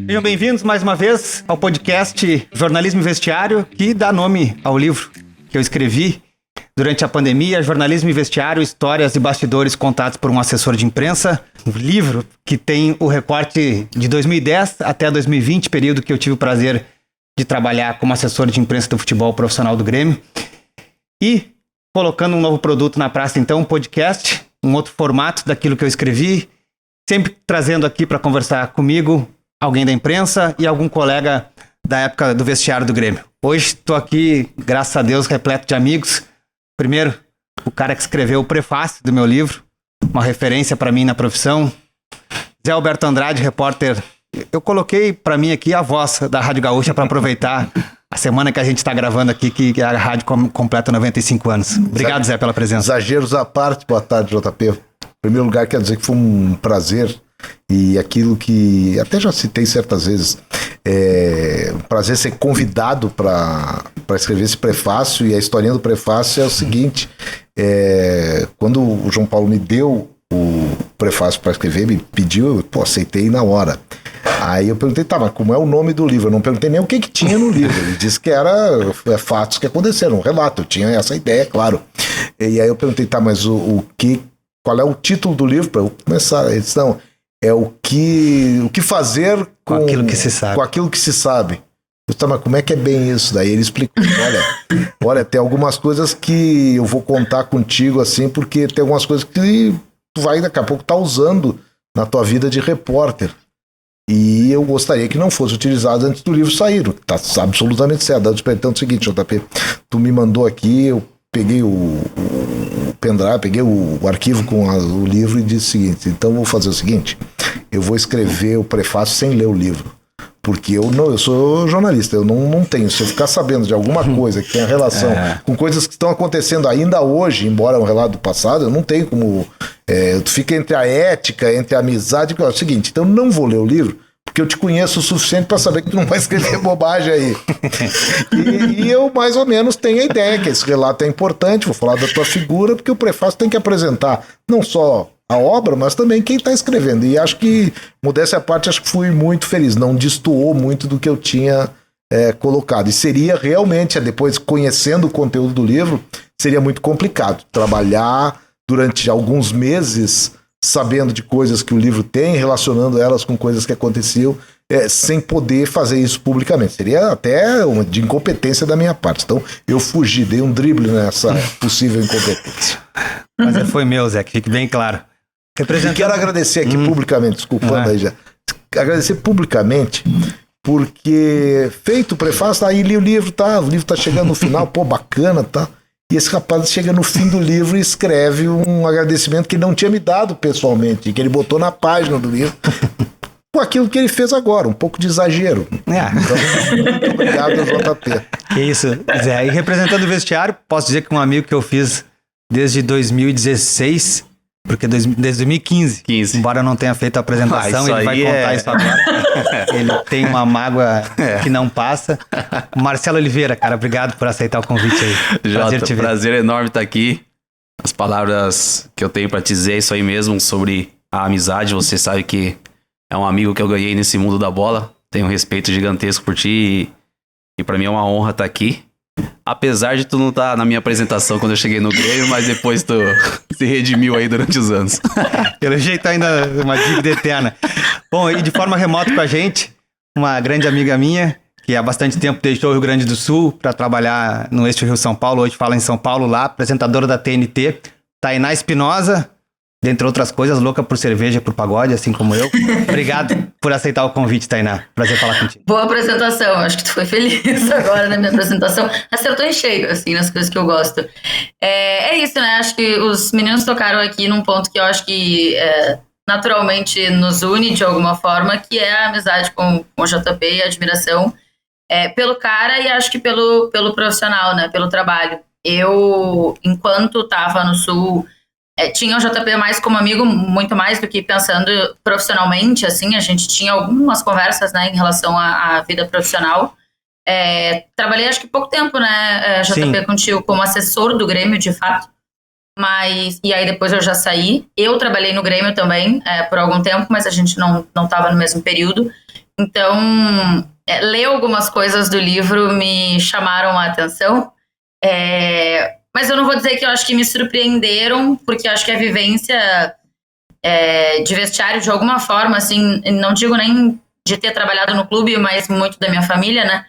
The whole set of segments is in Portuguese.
Sejam bem-vindos mais uma vez ao podcast Jornalismo e Vestiário, que dá nome ao livro que eu escrevi durante a pandemia, Jornalismo e Vestiário, Histórias e Bastidores Contados por um Assessor de Imprensa. Um livro que tem o recorte de 2010 até 2020, período que eu tive o prazer de trabalhar como assessor de imprensa do futebol profissional do Grêmio. E colocando um novo produto na praça, então, um podcast, um outro formato daquilo que eu escrevi, sempre trazendo aqui para conversar comigo alguém da imprensa e algum colega da época do vestiário do Grêmio. Hoje estou aqui, graças a Deus, repleto de amigos. Primeiro, o cara que escreveu o prefácio do meu livro, uma referência para mim na profissão. Zé Alberto Andrade, repórter. Eu coloquei para mim aqui a voz da Rádio Gaúcha para aproveitar a semana que a gente está gravando aqui, que a rádio completa 95 anos. Obrigado, Zé, pela presença. Exageros à parte, boa tarde, JP. Em primeiro lugar, quero dizer que foi um prazer, e aquilo que até já citei certas vezes, um prazer ser convidado para escrever esse prefácio. E a historinha do prefácio é o seguinte: quando o João Paulo me deu o prefácio para escrever, me pediu, eu aceitei na hora. Aí eu perguntei, tá, mas como é o nome do livro? Eu não perguntei nem o que tinha no livro. Ele disse que era fatos que aconteceram, um relato. Eu tinha essa ideia, claro. E aí eu perguntei, tá, mas qual é o título do livro? Para eu começar. Ele disse, não, é o que fazer com aquilo que se sabe. Com aquilo que se sabe. Eu disse, tá, mas como é que é bem isso? Daí ele explicou, olha, tem algumas coisas que eu vou contar contigo, assim, porque tem algumas coisas que tu vai daqui a pouco estar usando na tua vida de repórter. E eu gostaria que não fosse utilizado antes do livro sair. Tá absolutamente certo. Eu te perguntando o seguinte, JP, tu me mandou aqui, eu peguei o pendrive, peguei o arquivo com o livro e disse o seguinte: então eu vou fazer o seguinte, eu vou escrever o prefácio sem ler o livro. Porque eu sou jornalista, eu não tenho. Se eu ficar sabendo de alguma coisa que tenha relação com coisas que estão acontecendo ainda hoje, embora é um relato do passado, eu não tenho como... tu fica entre a ética, entre a amizade. É o seguinte, então eu não vou ler o livro, porque eu te conheço o suficiente para saber que tu não vai escrever bobagem aí. E eu mais ou menos tenho a ideia que esse relato é importante, vou falar da tua figura, porque o prefácio tem que apresentar não só a obra, mas também quem está escrevendo. E acho que, modéstia à parte, acho que fui muito feliz. Não destoou muito do que eu tinha colocado. E seria realmente, depois conhecendo o conteúdo do livro, seria muito complicado trabalhar durante alguns meses sabendo de coisas que o livro tem, relacionando elas com coisas que aconteciam, sem poder fazer isso publicamente. Seria até uma de incompetência da minha parte. Então, eu fugi, dei um drible nessa possível incompetência. Mas foi meu, Zé, que fique bem claro. E quero agradecer aqui publicamente, desculpando aí já, agradecer publicamente, porque feito o prefácio, aí li o livro tá chegando no final, pô, bacana, tá? E esse rapaz chega no fim do livro e escreve um agradecimento que ele não tinha me dado pessoalmente, que ele botou na página do livro, com aquilo que ele fez agora, um pouco de exagero. Então, muito obrigado, JP. Que isso, Zé. E representando o vestiário, posso dizer que um amigo que eu fiz desde 2016... Porque desde 2015, embora eu não tenha feito a apresentação, ele vai contar isso agora. Ele tem uma mágoa que não passa. Marcelo Oliveira, cara, obrigado por aceitar o convite aí. Jota, prazer enorme estar aqui. As palavras que eu tenho para te dizer é isso aí mesmo, sobre a amizade. Você sabe que é um amigo que eu ganhei nesse mundo da bola. Tenho um respeito gigantesco por ti e para mim é uma honra estar aqui. Apesar de tu não estar na minha apresentação quando eu cheguei no Grêmio, mas depois tu se redimiu aí durante os anos. Pelo jeito ainda uma dívida eterna. Bom, e de forma remota com a gente, uma grande amiga minha, que há bastante tempo deixou o Rio Grande do Sul para trabalhar no eixo Rio-São Paulo, hoje fala em São Paulo lá, apresentadora da TNT, Tainá Espinosa, dentre outras coisas, louca por cerveja, por pagode, assim como eu. Obrigado por aceitar o convite, Tainá. Prazer falar contigo. Boa apresentação. Acho que tu foi feliz agora na minha apresentação. Acertou em cheio, assim, nas coisas que eu gosto. É isso, né? Acho que os meninos tocaram aqui num ponto que eu acho que naturalmente nos une de alguma forma, que é a amizade com o JP e a admiração pelo cara e acho que pelo profissional, né? Pelo trabalho. Eu, enquanto estava no Sul... tinha o JP mais como amigo, muito mais do que pensando profissionalmente, assim, a gente tinha algumas conversas, né, em relação à vida profissional. Trabalhei acho que pouco tempo, né, JP, contigo como assessor do Grêmio, de fato. E aí depois eu já saí. Eu trabalhei no Grêmio também por algum tempo, mas a gente não estava no mesmo período. Então, ler algumas coisas do livro me chamaram a atenção. Mas eu não vou dizer que eu acho que me surpreenderam, porque eu acho que a vivência de vestiário, de alguma forma, assim, não digo nem de ter trabalhado no clube, mas muito da minha família, né?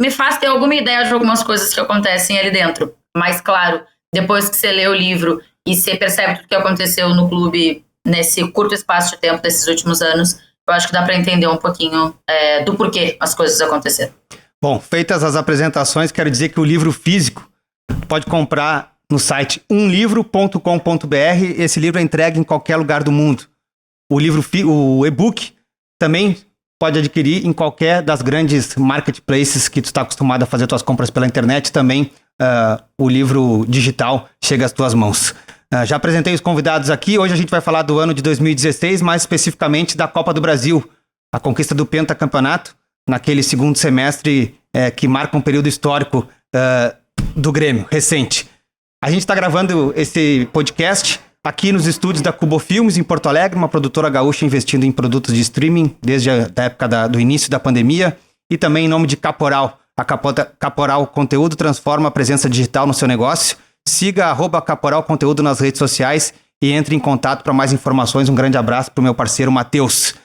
Me faz ter alguma ideia de algumas coisas que acontecem ali dentro. Mas, claro, depois que você lê o livro e você percebe tudo que aconteceu no clube nesse curto espaço de tempo desses últimos anos, eu acho que dá para entender um pouquinho do porquê as coisas aconteceram. Bom, feitas as apresentações, quero dizer que o livro físico pode comprar no site umlivro.com.br. Esse livro é entregue em qualquer lugar do mundo. O e-book também pode adquirir em qualquer das grandes marketplaces que tu está acostumado a fazer tuas compras pela internet. Também o livro digital chega às tuas mãos. Já apresentei os convidados aqui. Hoje a gente vai falar do ano de 2016, mais especificamente da Copa do Brasil, a conquista do pentacampeonato, naquele segundo semestre que marca um período histórico do Grêmio, recente. A gente está gravando esse podcast aqui nos estúdios da Cubo Filmes, em Porto Alegre, uma produtora gaúcha investindo em produtos de streaming desde a época do início da pandemia, e também em nome de Caporal. A Caporal Conteúdo transforma a presença digital no seu negócio. Siga @Caporal Conteúdo nas redes sociais e entre em contato para mais informações. Um grande abraço para o meu parceiro Matheus.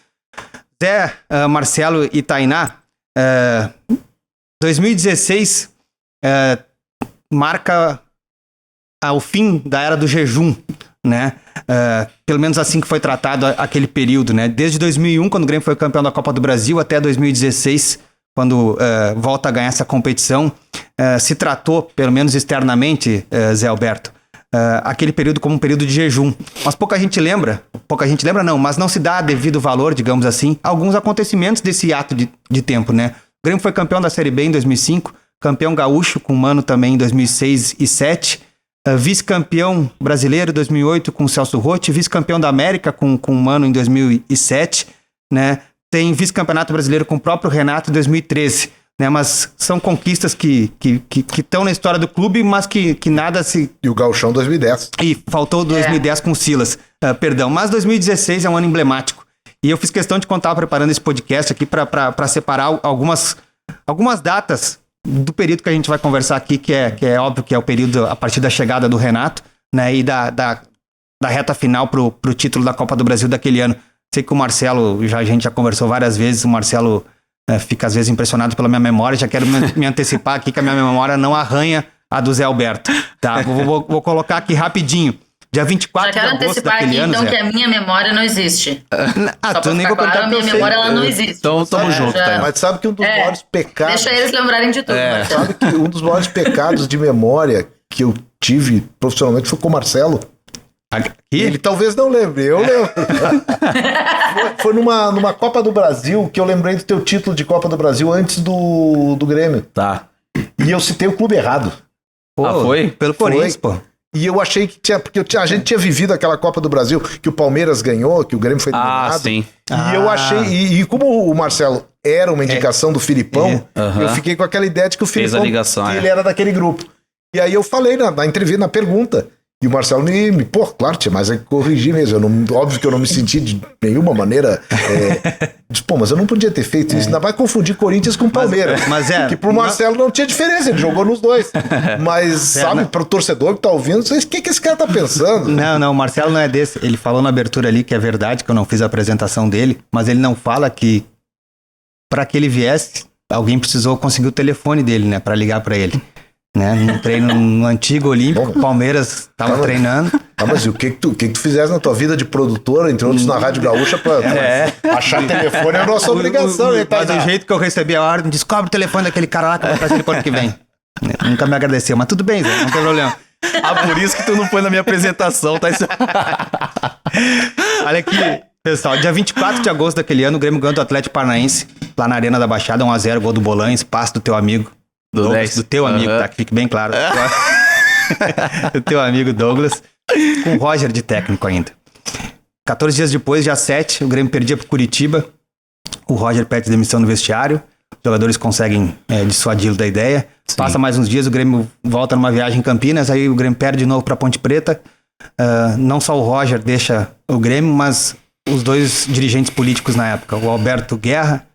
Zé, Marcelo e Tainá, 2016 marca o fim da era do jejum, né? Pelo menos assim que foi tratado aquele período, né? Desde 2001, quando o Grêmio foi campeão da Copa do Brasil, até 2016, quando volta a ganhar essa competição, se tratou, pelo menos externamente, Zé Alberto, aquele período como um período de jejum. Mas pouca gente lembra não, mas não se dá devido valor, digamos assim, a alguns acontecimentos desse ato de tempo, né? O Grêmio foi campeão da Série B em 2005, campeão gaúcho com o Mano também em 2006 e 2007, vice-campeão brasileiro em 2008 com o Celso Rotti, vice-campeão da América com o Mano em 2007, né? Tem vice-campeonato brasileiro com o próprio Renato em 2013, né? Mas são conquistas que estão na história do clube, mas que nada se... E o Gauchão 2010. E faltou 2010 com o Silas, perdão. Mas 2016 é um ano emblemático. E eu fiz questão de contar, preparando esse podcast aqui, para separar algumas datas do período que a gente vai conversar aqui, que é óbvio que é o período a partir da chegada do Renato, né? E da reta final pro título da Copa do Brasil daquele ano. Sei que o Marcelo, a gente já conversou várias vezes, o Marcelo fica às vezes impressionado pela minha memória, já quero me antecipar aqui que a minha memória não arranha a do Zé Alberto, tá? Vou colocar aqui rapidinho. Dia 24 de agosto daquele ano, então, Zé. que a minha memória não existe. Tu nem vou perguntar a minha memória ela não existe. Então tamo junto, tá? Mas sabe que um dos maiores pecados... Deixa eles lembrarem de tudo. Sabe que um dos maiores pecados de memória que eu tive profissionalmente foi com o Marcelo. Ele talvez não lembre, eu lembro. Foi numa Copa do Brasil que eu lembrei do teu título de Copa do Brasil antes do Grêmio. Tá. E eu citei o clube errado. Pô, foi? Pelo Corinthians, pô. E eu achei que tinha... Porque a gente tinha vivido aquela Copa do Brasil que o Palmeiras ganhou, que o Grêmio foi eliminado. Ah, sim. E eu achei... E como o Marcelo era uma indicação do Filipão, eu fiquei com aquela ideia de que o Filipão... Fez a ligação, que ele era daquele grupo. E aí eu falei na entrevista, na pergunta... E o Marcelo pô, claro, tinha mais a corrigir mesmo. Óbvio que eu não me senti de nenhuma maneira. Mas eu não podia ter feito isso. Ainda vai confundir Corinthians com Palmeiras. Mas que pro Marcelo não tinha diferença, ele jogou nos dois. Mas, sabe, pro torcedor que tá ouvindo, o que esse cara tá pensando? Não, o Marcelo não é desse. Ele falou na abertura ali que é verdade, que eu não fiz a apresentação dele, mas ele não fala que para que ele viesse, alguém precisou conseguir o telefone dele, né, para ligar para ele. Né? No treino no antigo Olímpico, o Palmeiras tava treinando. Mas e o que tu fizesse na tua vida de produtora, entre outros na Rádio Gaúcha, pra achar telefone é a nossa obrigação. Mas do jeito que eu recebi a ordem, descobre o telefone daquele cara lá que eu vou trazer ele pro ano que vem. Nunca me agradeceu, mas tudo bem, Zé, não tem problema. Por isso que tu não foi na minha apresentação, tá? Olha aqui, pessoal, dia 24 de agosto daquele ano, o Grêmio ganhou do Atlético Paranaense, lá na Arena da Baixada, 1-0, gol do Bolanes, passe do teu amigo. Douglas, do teu amigo, tá? Que fique bem claro. Do teu amigo Douglas, com o Roger de técnico ainda. 14 dias depois, dia 7, o Grêmio perdia pro Curitiba. O Roger pede demissão no vestiário. os jogadores conseguem dissuadi-lo da ideia. Sim. Passa mais uns dias, o Grêmio volta numa viagem em Campinas, aí o Grêmio perde de novo para Ponte Preta. Não só o Roger deixa o Grêmio, mas os dois dirigentes políticos na época, o Alberto Guerra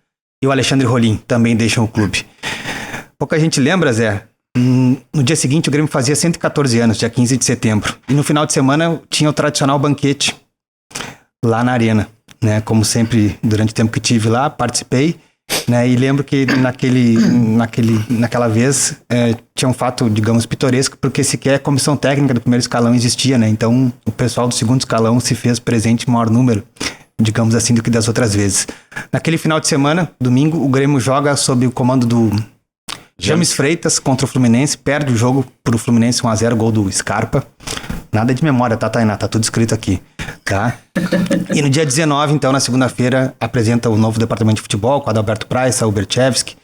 e o Alexandre Rolim, também deixam o clube. Pouca gente lembra, Zé, no dia seguinte o Grêmio fazia 114 anos, dia 15 de setembro. E no final de semana tinha o tradicional banquete lá na Arena, né? Como sempre, durante o tempo que tive lá, participei, né? E lembro que naquela vez tinha um fato, digamos, pitoresco, porque sequer a comissão técnica do primeiro escalão existia, né? Então o pessoal do segundo escalão se fez presente em maior número, digamos assim, do que das outras vezes. Naquele final de semana, domingo, o Grêmio joga sob o comando do James Freitas contra o Fluminense, perde o jogo pro Fluminense 1-0, gol do Scarpa. Nada de memória, tá, Tainá? Tá tudo escrito aqui, tá? E no dia 19, então, na segunda-feira, apresenta o novo departamento de futebol, com o Adalberto Praça, o Berchevski,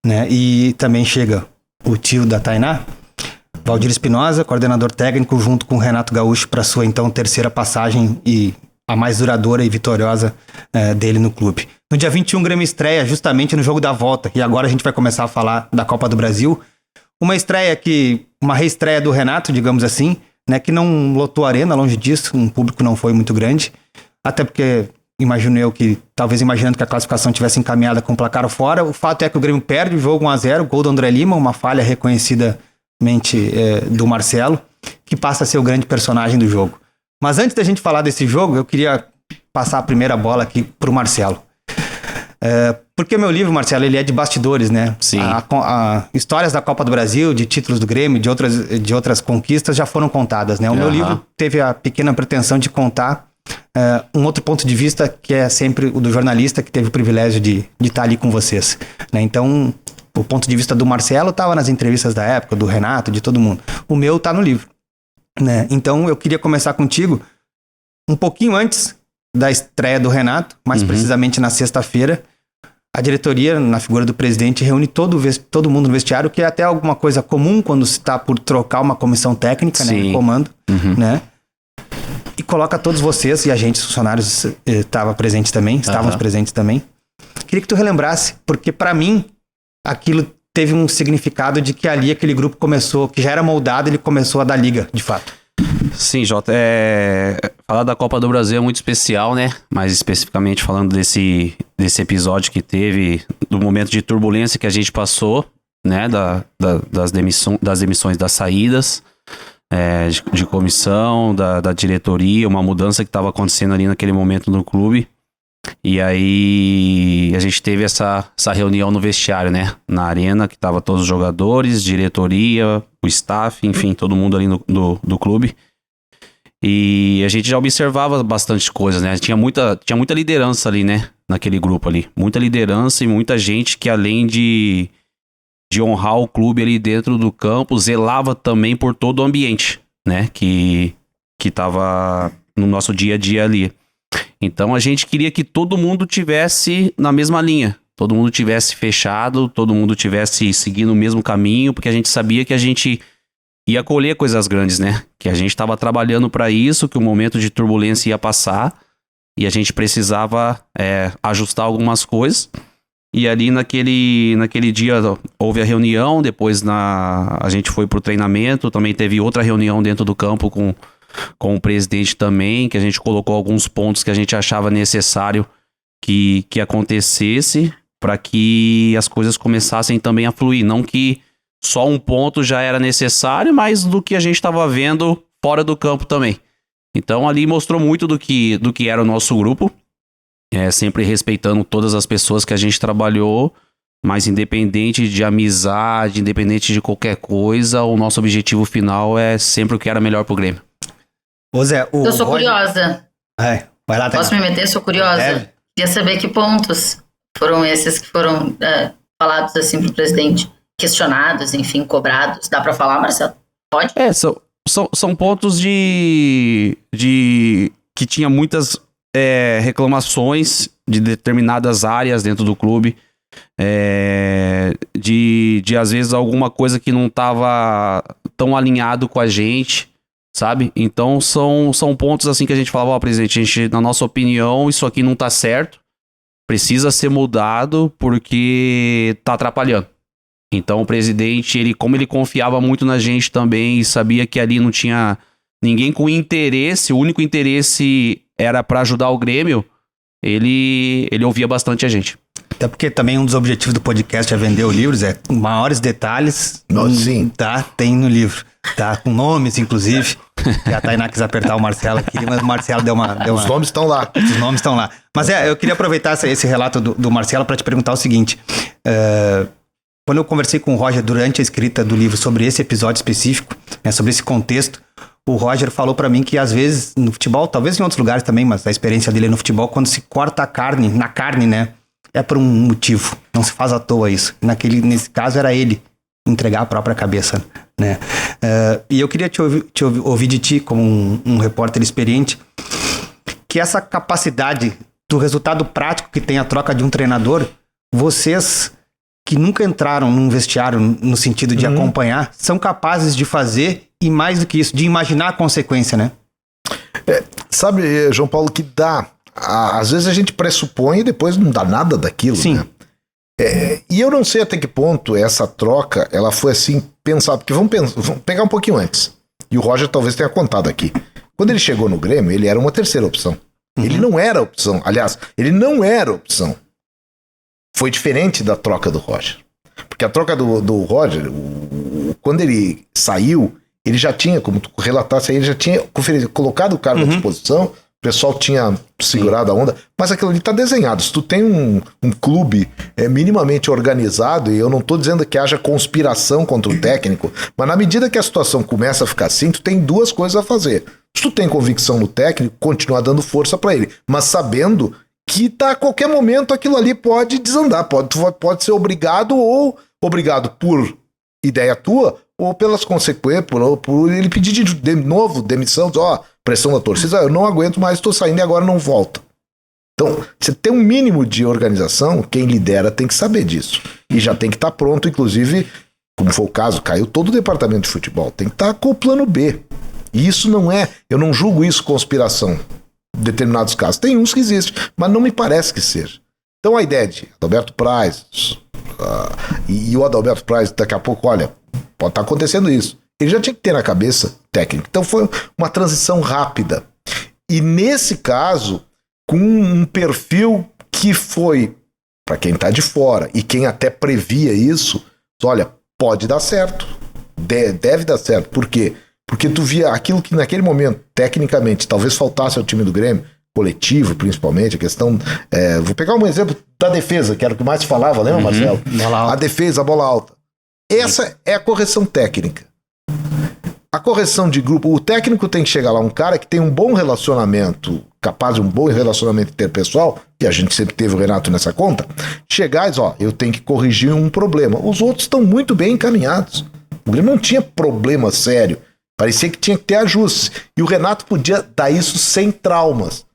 né? E também chega o tio da Tainá, Valdir Espinosa, coordenador técnico, junto com o Renato Gaúcho, para sua, então, terceira passagem e a mais duradoura e vitoriosa dele no clube. No dia 21, o Grêmio estreia justamente no jogo da volta. E agora a gente vai começar a falar da Copa do Brasil. Uma reestreia do Renato, digamos assim, né, que não lotou a arena, longe disso, um público não foi muito grande. Até porque, imagino eu que, talvez imaginando que a classificação tivesse encaminhada com o placar fora, o fato é que o Grêmio perde o jogo 1-0, gol do André Lima, uma falha reconhecidamente do Marcelo, que passa a ser o grande personagem do jogo. Mas antes da gente falar desse jogo, eu queria passar a primeira bola aqui pro Marcelo. Porque o meu livro, Marcelo, ele é de bastidores, né? Sim. Histórias da Copa do Brasil, de títulos do Grêmio, de outras conquistas já foram contadas, né? O meu livro teve a pequena pretensão de contar um outro ponto de vista, que é sempre o do jornalista que teve o privilégio de estar ali com vocês, né? Então, o ponto de vista do Marcelo estava nas entrevistas da época, do Renato, de todo mundo. O meu está no livro, né? Então, eu queria começar contigo um pouquinho antes da estreia do Renato, mais precisamente na sexta-feira. A diretoria, na figura do presidente, reúne todo mundo no vestiário, que é até alguma coisa comum quando se está por trocar uma comissão técnica, né, no comando, né? E coloca todos vocês, e a gente, os funcionários, estávamos presentes também. Queria que tu relembrasse, porque para mim, aquilo teve um significado de que ali aquele grupo começou, que já era moldado, ele começou a dar liga, de fato. Sim, Jota, falar da Copa do Brasil é muito especial, né? Mais especificamente falando desse episódio que teve, do momento de turbulência que a gente passou, né? Das demissões, das saídas de comissão, da diretoria, uma mudança que estava acontecendo ali naquele momento no clube. E aí a gente teve essa reunião no vestiário, né? Na arena, que tava todos os jogadores, diretoria, o staff, enfim, todo mundo ali do clube. E a gente já observava bastante coisa, né? Tinha muita liderança ali, né? Naquele grupo ali. Muita liderança e muita gente que, além de honrar o clube ali dentro do campo, zelava também por todo o ambiente, né? Que tava no nosso dia a dia ali. Então a gente queria que todo mundo tivesse na mesma linha, todo mundo tivesse fechado, todo mundo tivesse seguindo o mesmo caminho, porque a gente sabia que a gente ia colher coisas grandes, né? Que a gente estava trabalhando para isso, que o momento de turbulência ia passar e a gente precisava ajustar algumas coisas. E ali naquele dia houve a reunião, depois a gente foi pro treinamento, também teve outra reunião dentro do campo com o presidente também, que a gente colocou alguns pontos que a gente achava necessário que acontecesse para que as coisas começassem também a fluir. Não que só um ponto já era necessário, mas do que a gente estava vendo fora do campo também. Então ali mostrou muito do que era o nosso grupo, sempre respeitando todas as pessoas que a gente trabalhou, mas independente de amizade, independente de qualquer coisa, o nosso objetivo final é sempre o que era melhor pro Grêmio. Ô Zé, eu sou curiosa. Vai lá, Posso me meter? Sou curiosa. Queria saber que pontos foram esses que foram falados assim pro presidente, questionados, enfim, cobrados. Dá pra falar, Marcelo? Pode? São pontos de que tinha muitas reclamações de determinadas áreas dentro do clube, de às vezes alguma coisa que não estava tão alinhado com a gente, sabe? Então são pontos assim que a gente falava, presidente, na nossa opinião, isso aqui não tá certo. precisa ser mudado porque tá atrapalhando. Então o presidente, como ele confiava muito na gente também e sabia que ali não tinha ninguém com interesse, o único interesse era para ajudar o Grêmio, ele ouvia bastante a gente. Até porque também um dos objetivos do podcast é vender o livro, Zé. Maiores detalhes, Sim. Tá, tem no livro. Tá, com nomes, inclusive. Que a Tainá quis apertar o Marcelo aqui, mas o Marcelo deu uma... Os nomes estão lá. Os nomes estão lá. Mas eu queria aproveitar esse relato do Marcelo para te perguntar o seguinte. Quando eu conversei com o Roger durante a escrita do livro sobre esse episódio específico, né, sobre esse contexto, o Roger falou para mim que às vezes no futebol, talvez em outros lugares também, mas a experiência dele no futebol, quando se corta a carne, na carne, né, é por um motivo. Não se faz à toa isso. Nesse caso era ele entregar a própria cabeça, né? E eu queria ouvir de ti, como um repórter experiente, que essa capacidade do resultado prático que tem a troca de um treinador, vocês que nunca entraram num vestiário no sentido de acompanhar, são capazes de fazer e mais do que isso, de imaginar a consequência, né? Sabe, João Paulo, que dá... Às vezes a gente pressupõe e depois não dá nada daquilo, Sim. né? E eu não sei até que ponto essa troca, ela foi assim, pensada, porque vamos pegar um pouquinho antes. E o Roger talvez tenha contado aqui. Quando ele chegou no Grêmio, ele era uma terceira opção. Ele não era opção. Aliás, ele não era opção. Foi diferente da troca do Roger. Porque a troca do Roger, quando ele saiu, ele já tinha, como tu relatasse aí, ele já tinha colocado o cara à disposição. O pessoal tinha segurado a onda, mas aquilo ali está desenhado. Se tu tem um clube minimamente organizado, e eu não estou dizendo que haja conspiração contra o técnico, mas na medida que a situação começa a ficar assim, tu tem duas coisas a fazer. Se tu tem convicção no técnico, continuar dando força para ele, mas sabendo que a qualquer momento aquilo ali pode desandar, pode ser obrigado por ideia tua, ou pelas consequências, por ele pedir de novo demissão, pressão da torcida, eu não aguento mais, estou saindo e agora não volta. Então, você tem um mínimo de organização, quem lidera tem que saber disso. E já tem que estar pronto, inclusive, como foi o caso, caiu todo o departamento de futebol, tem que estar com o plano B. E isso não eu não julgo isso conspiração, em determinados casos. Tem uns que existem, mas não me parece que seja. Então a ideia de Adalberto Praz, e o Adalberto Praz daqui a pouco, olha, pode estar acontecendo isso. Ele já tinha que ter na cabeça técnico. Então foi uma transição rápida. E nesse caso, com um perfil que foi, para quem está de fora, e quem até previa isso, olha, pode dar certo. Deve dar certo. Por quê? Porque tu via aquilo que naquele momento, tecnicamente, talvez faltasse ao time do Grêmio, coletivo principalmente, a questão... vou pegar um exemplo da defesa, que era o que mais se falava, lembra, Marcelo? A defesa, a bola alta. Essa é a correção técnica. A correção de grupo, o técnico tem que chegar lá, um cara que tem um bom relacionamento, capaz de um bom relacionamento interpessoal, e a gente sempre teve o Renato nessa conta, chegar e dizer, eu tenho que corrigir um problema. Os outros estão muito bem encaminhados. O Grêmio não tinha problema sério. Parecia que tinha que ter ajustes. E o Renato podia dar isso sem traumas.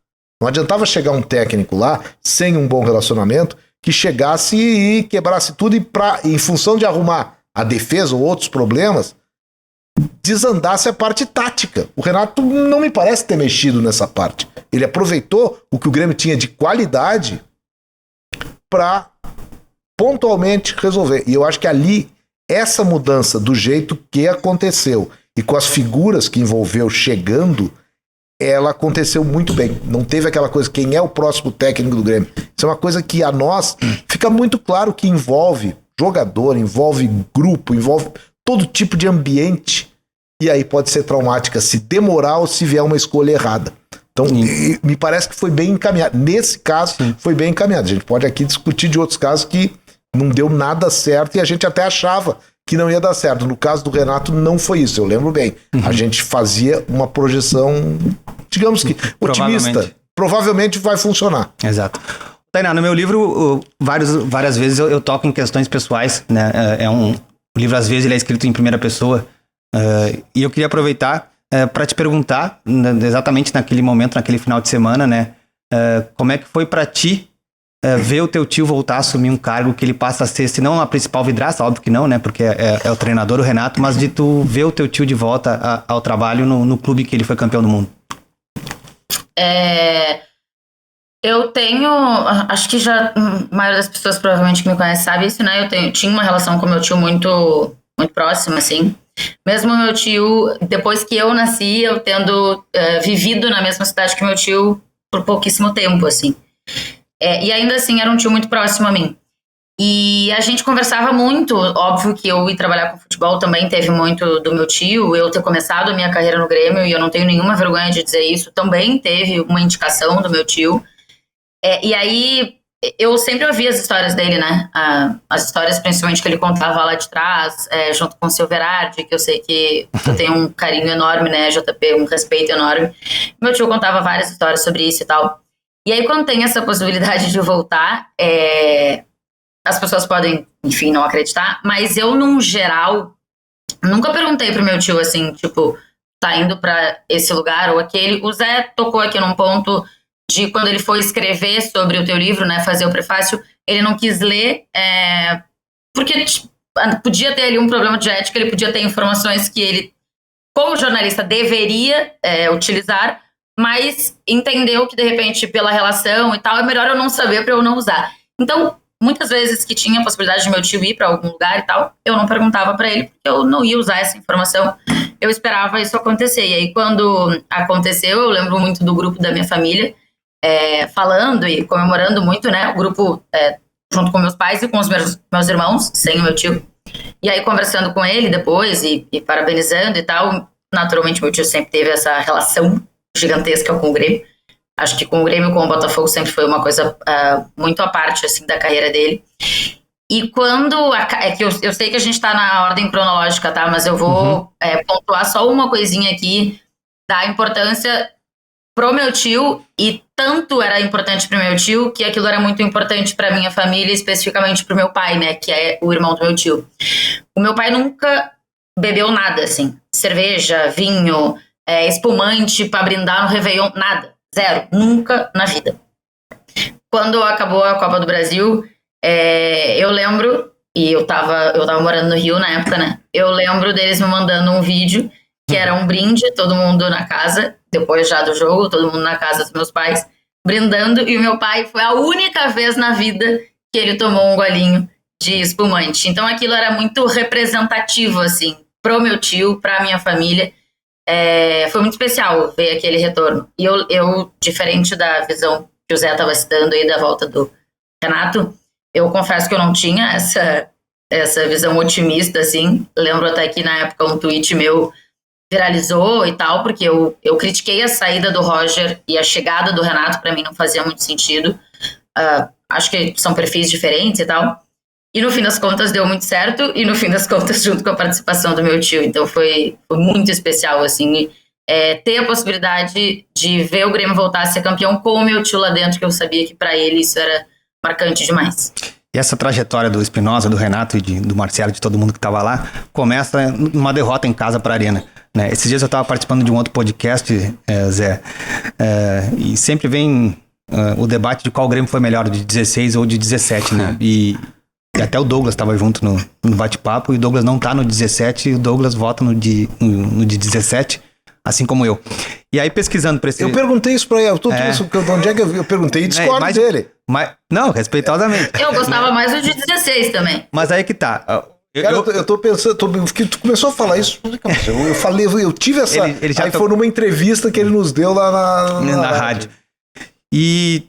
Não adiantava chegar um técnico lá, sem um bom relacionamento, que chegasse e quebrasse tudo e em função de arrumar a defesa ou outros problemas, desandasse a parte tática. O Renato não me parece ter mexido nessa parte. Ele aproveitou o que o Grêmio tinha de qualidade para pontualmente resolver. E eu acho que ali, essa mudança do jeito que aconteceu e com as figuras que envolveu chegando, ela aconteceu muito bem. Não teve aquela coisa, quem é o próximo técnico do Grêmio? Isso é uma coisa que a nós fica muito claro que envolve jogador, envolve grupo, envolve todo tipo de ambiente, e aí pode ser traumática se demorar ou se vier uma escolha errada. Então, me parece que foi bem encaminhado. Nesse caso, foi bem encaminhado. A gente pode aqui discutir de outros casos que não deu nada certo e a gente até achava que não ia dar certo. No caso do Renato, não foi isso, eu lembro bem. A gente fazia uma projeção, digamos que otimista. Provavelmente vai funcionar. Exato. Tainá, no meu livro, várias vezes eu toco em questões pessoais, né? O livro, às vezes, ele é escrito em primeira pessoa. E eu queria aproveitar para te perguntar, exatamente naquele momento, naquele final de semana, né? Como é que foi para ti ver o teu tio voltar a assumir um cargo que ele passa a ser, se não a principal vidraça, óbvio que não, né? Porque é o treinador, o Renato, mas de tu ver o teu tio de volta ao trabalho no clube que ele foi campeão do mundo. Eu tenho, acho que já a maioria das pessoas provavelmente que me conhece sabe isso, né? Tinha uma relação com meu tio muito, muito próxima, assim. Mesmo meu tio, depois que eu nasci, eu tendo vivido na mesma cidade que meu tio por pouquíssimo tempo, assim. E ainda assim era um tio muito próximo a mim. E a gente conversava muito, óbvio que eu ir trabalhar com futebol também teve muito do meu tio, eu ter começado a minha carreira no Grêmio, e eu não tenho nenhuma vergonha de dizer isso, também teve uma indicação do meu tio. E aí, eu sempre ouvi as histórias dele, né? As histórias, principalmente, que ele contava lá de trás, junto com o seu Verardi, que eu sei que eu tenho um carinho enorme, né, JP, um respeito enorme. Meu tio contava várias histórias sobre isso e tal. E aí, quando tem essa possibilidade de voltar, as pessoas podem, enfim, não acreditar, mas eu, num geral, nunca perguntei pro meu tio, assim, tipo, tá indo pra esse lugar ou aquele. O Zé tocou aqui num ponto de quando ele foi escrever sobre o teu livro, né, fazer o prefácio, ele não quis ler, porque podia ter ali um problema de ética, ele podia ter informações que ele, como jornalista, deveria utilizar, mas entendeu que, de repente, pela relação e tal, é melhor eu não saber para eu não usar. Então, muitas vezes que tinha a possibilidade de meu tio ir para algum lugar e tal, eu não perguntava para ele, porque eu não ia usar essa informação, eu esperava isso acontecer. E aí, quando aconteceu, eu lembro muito do grupo da minha família, falando e comemorando muito, né, o grupo junto com meus pais e com os meus irmãos, sem o meu tio, e aí conversando com ele depois e parabenizando e tal. Naturalmente meu tio sempre teve essa relação gigantesca com o Grêmio, acho que com o Grêmio e com o Botafogo sempre foi uma coisa muito à parte, assim, da carreira dele. E quando, que eu sei que a gente tá na ordem cronológica, tá, mas eu vou pontuar só uma coisinha aqui da importância pro meu tio, e tanto era importante pro meu tio, que aquilo era muito importante pra minha família, especificamente pro meu pai, né, que é o irmão do meu tio. O meu pai nunca bebeu nada, assim, cerveja, vinho, espumante pra brindar no Réveillon, nada, zero, nunca na vida. Quando acabou a Copa do Brasil, eu lembro, e eu tava morando no Rio na época, né, eu lembro deles me mandando um vídeo, que era um brinde, todo mundo na casa, depois já do jogo, todo mundo na casa dos meus pais, brindando, e o meu pai foi a única vez na vida que ele tomou um golinho de espumante. Então aquilo era muito representativo, assim, pro meu tio, pra minha família. Foi muito especial ver aquele retorno. E eu, diferente da visão que o Zé estava citando aí da volta do Renato, eu confesso que eu não tinha essa visão otimista, assim. Lembro até que na época um tweet meu viralizou e tal, porque eu critiquei a saída do Roger e a chegada do Renato, para mim não fazia muito sentido. Acho que são perfis diferentes e tal. E no fim das contas deu muito certo, e no fim das contas junto com a participação do meu tio. Então foi muito especial, assim, ter a possibilidade de ver o Grêmio voltar a ser campeão com o meu tio lá dentro, que eu sabia que para ele isso era marcante demais. E essa trajetória do Espinosa, do Renato e do Marcelo, de todo mundo que estava lá, começa numa derrota em casa para a Arena. Né? Esses dias eu estava participando de um outro podcast, Zé, e sempre vem o debate de qual Grêmio foi melhor, de 16 ou de 17, né? E até o Douglas estava junto no bate-papo, e o Douglas não tá no 17, e o Douglas vota no de 17, assim como eu. E aí, pesquisando pra esse... Eu perguntei isso pra ele, onde é que eu perguntei e discordo dele. Não, respeitosamente. Eu gostava mais do de 16 também. Mas aí que tá. Cara, eu tô pensando, tu começou a falar isso, eu falei, eu tive essa... Ele já foi numa entrevista que ele nos deu lá na rádio. E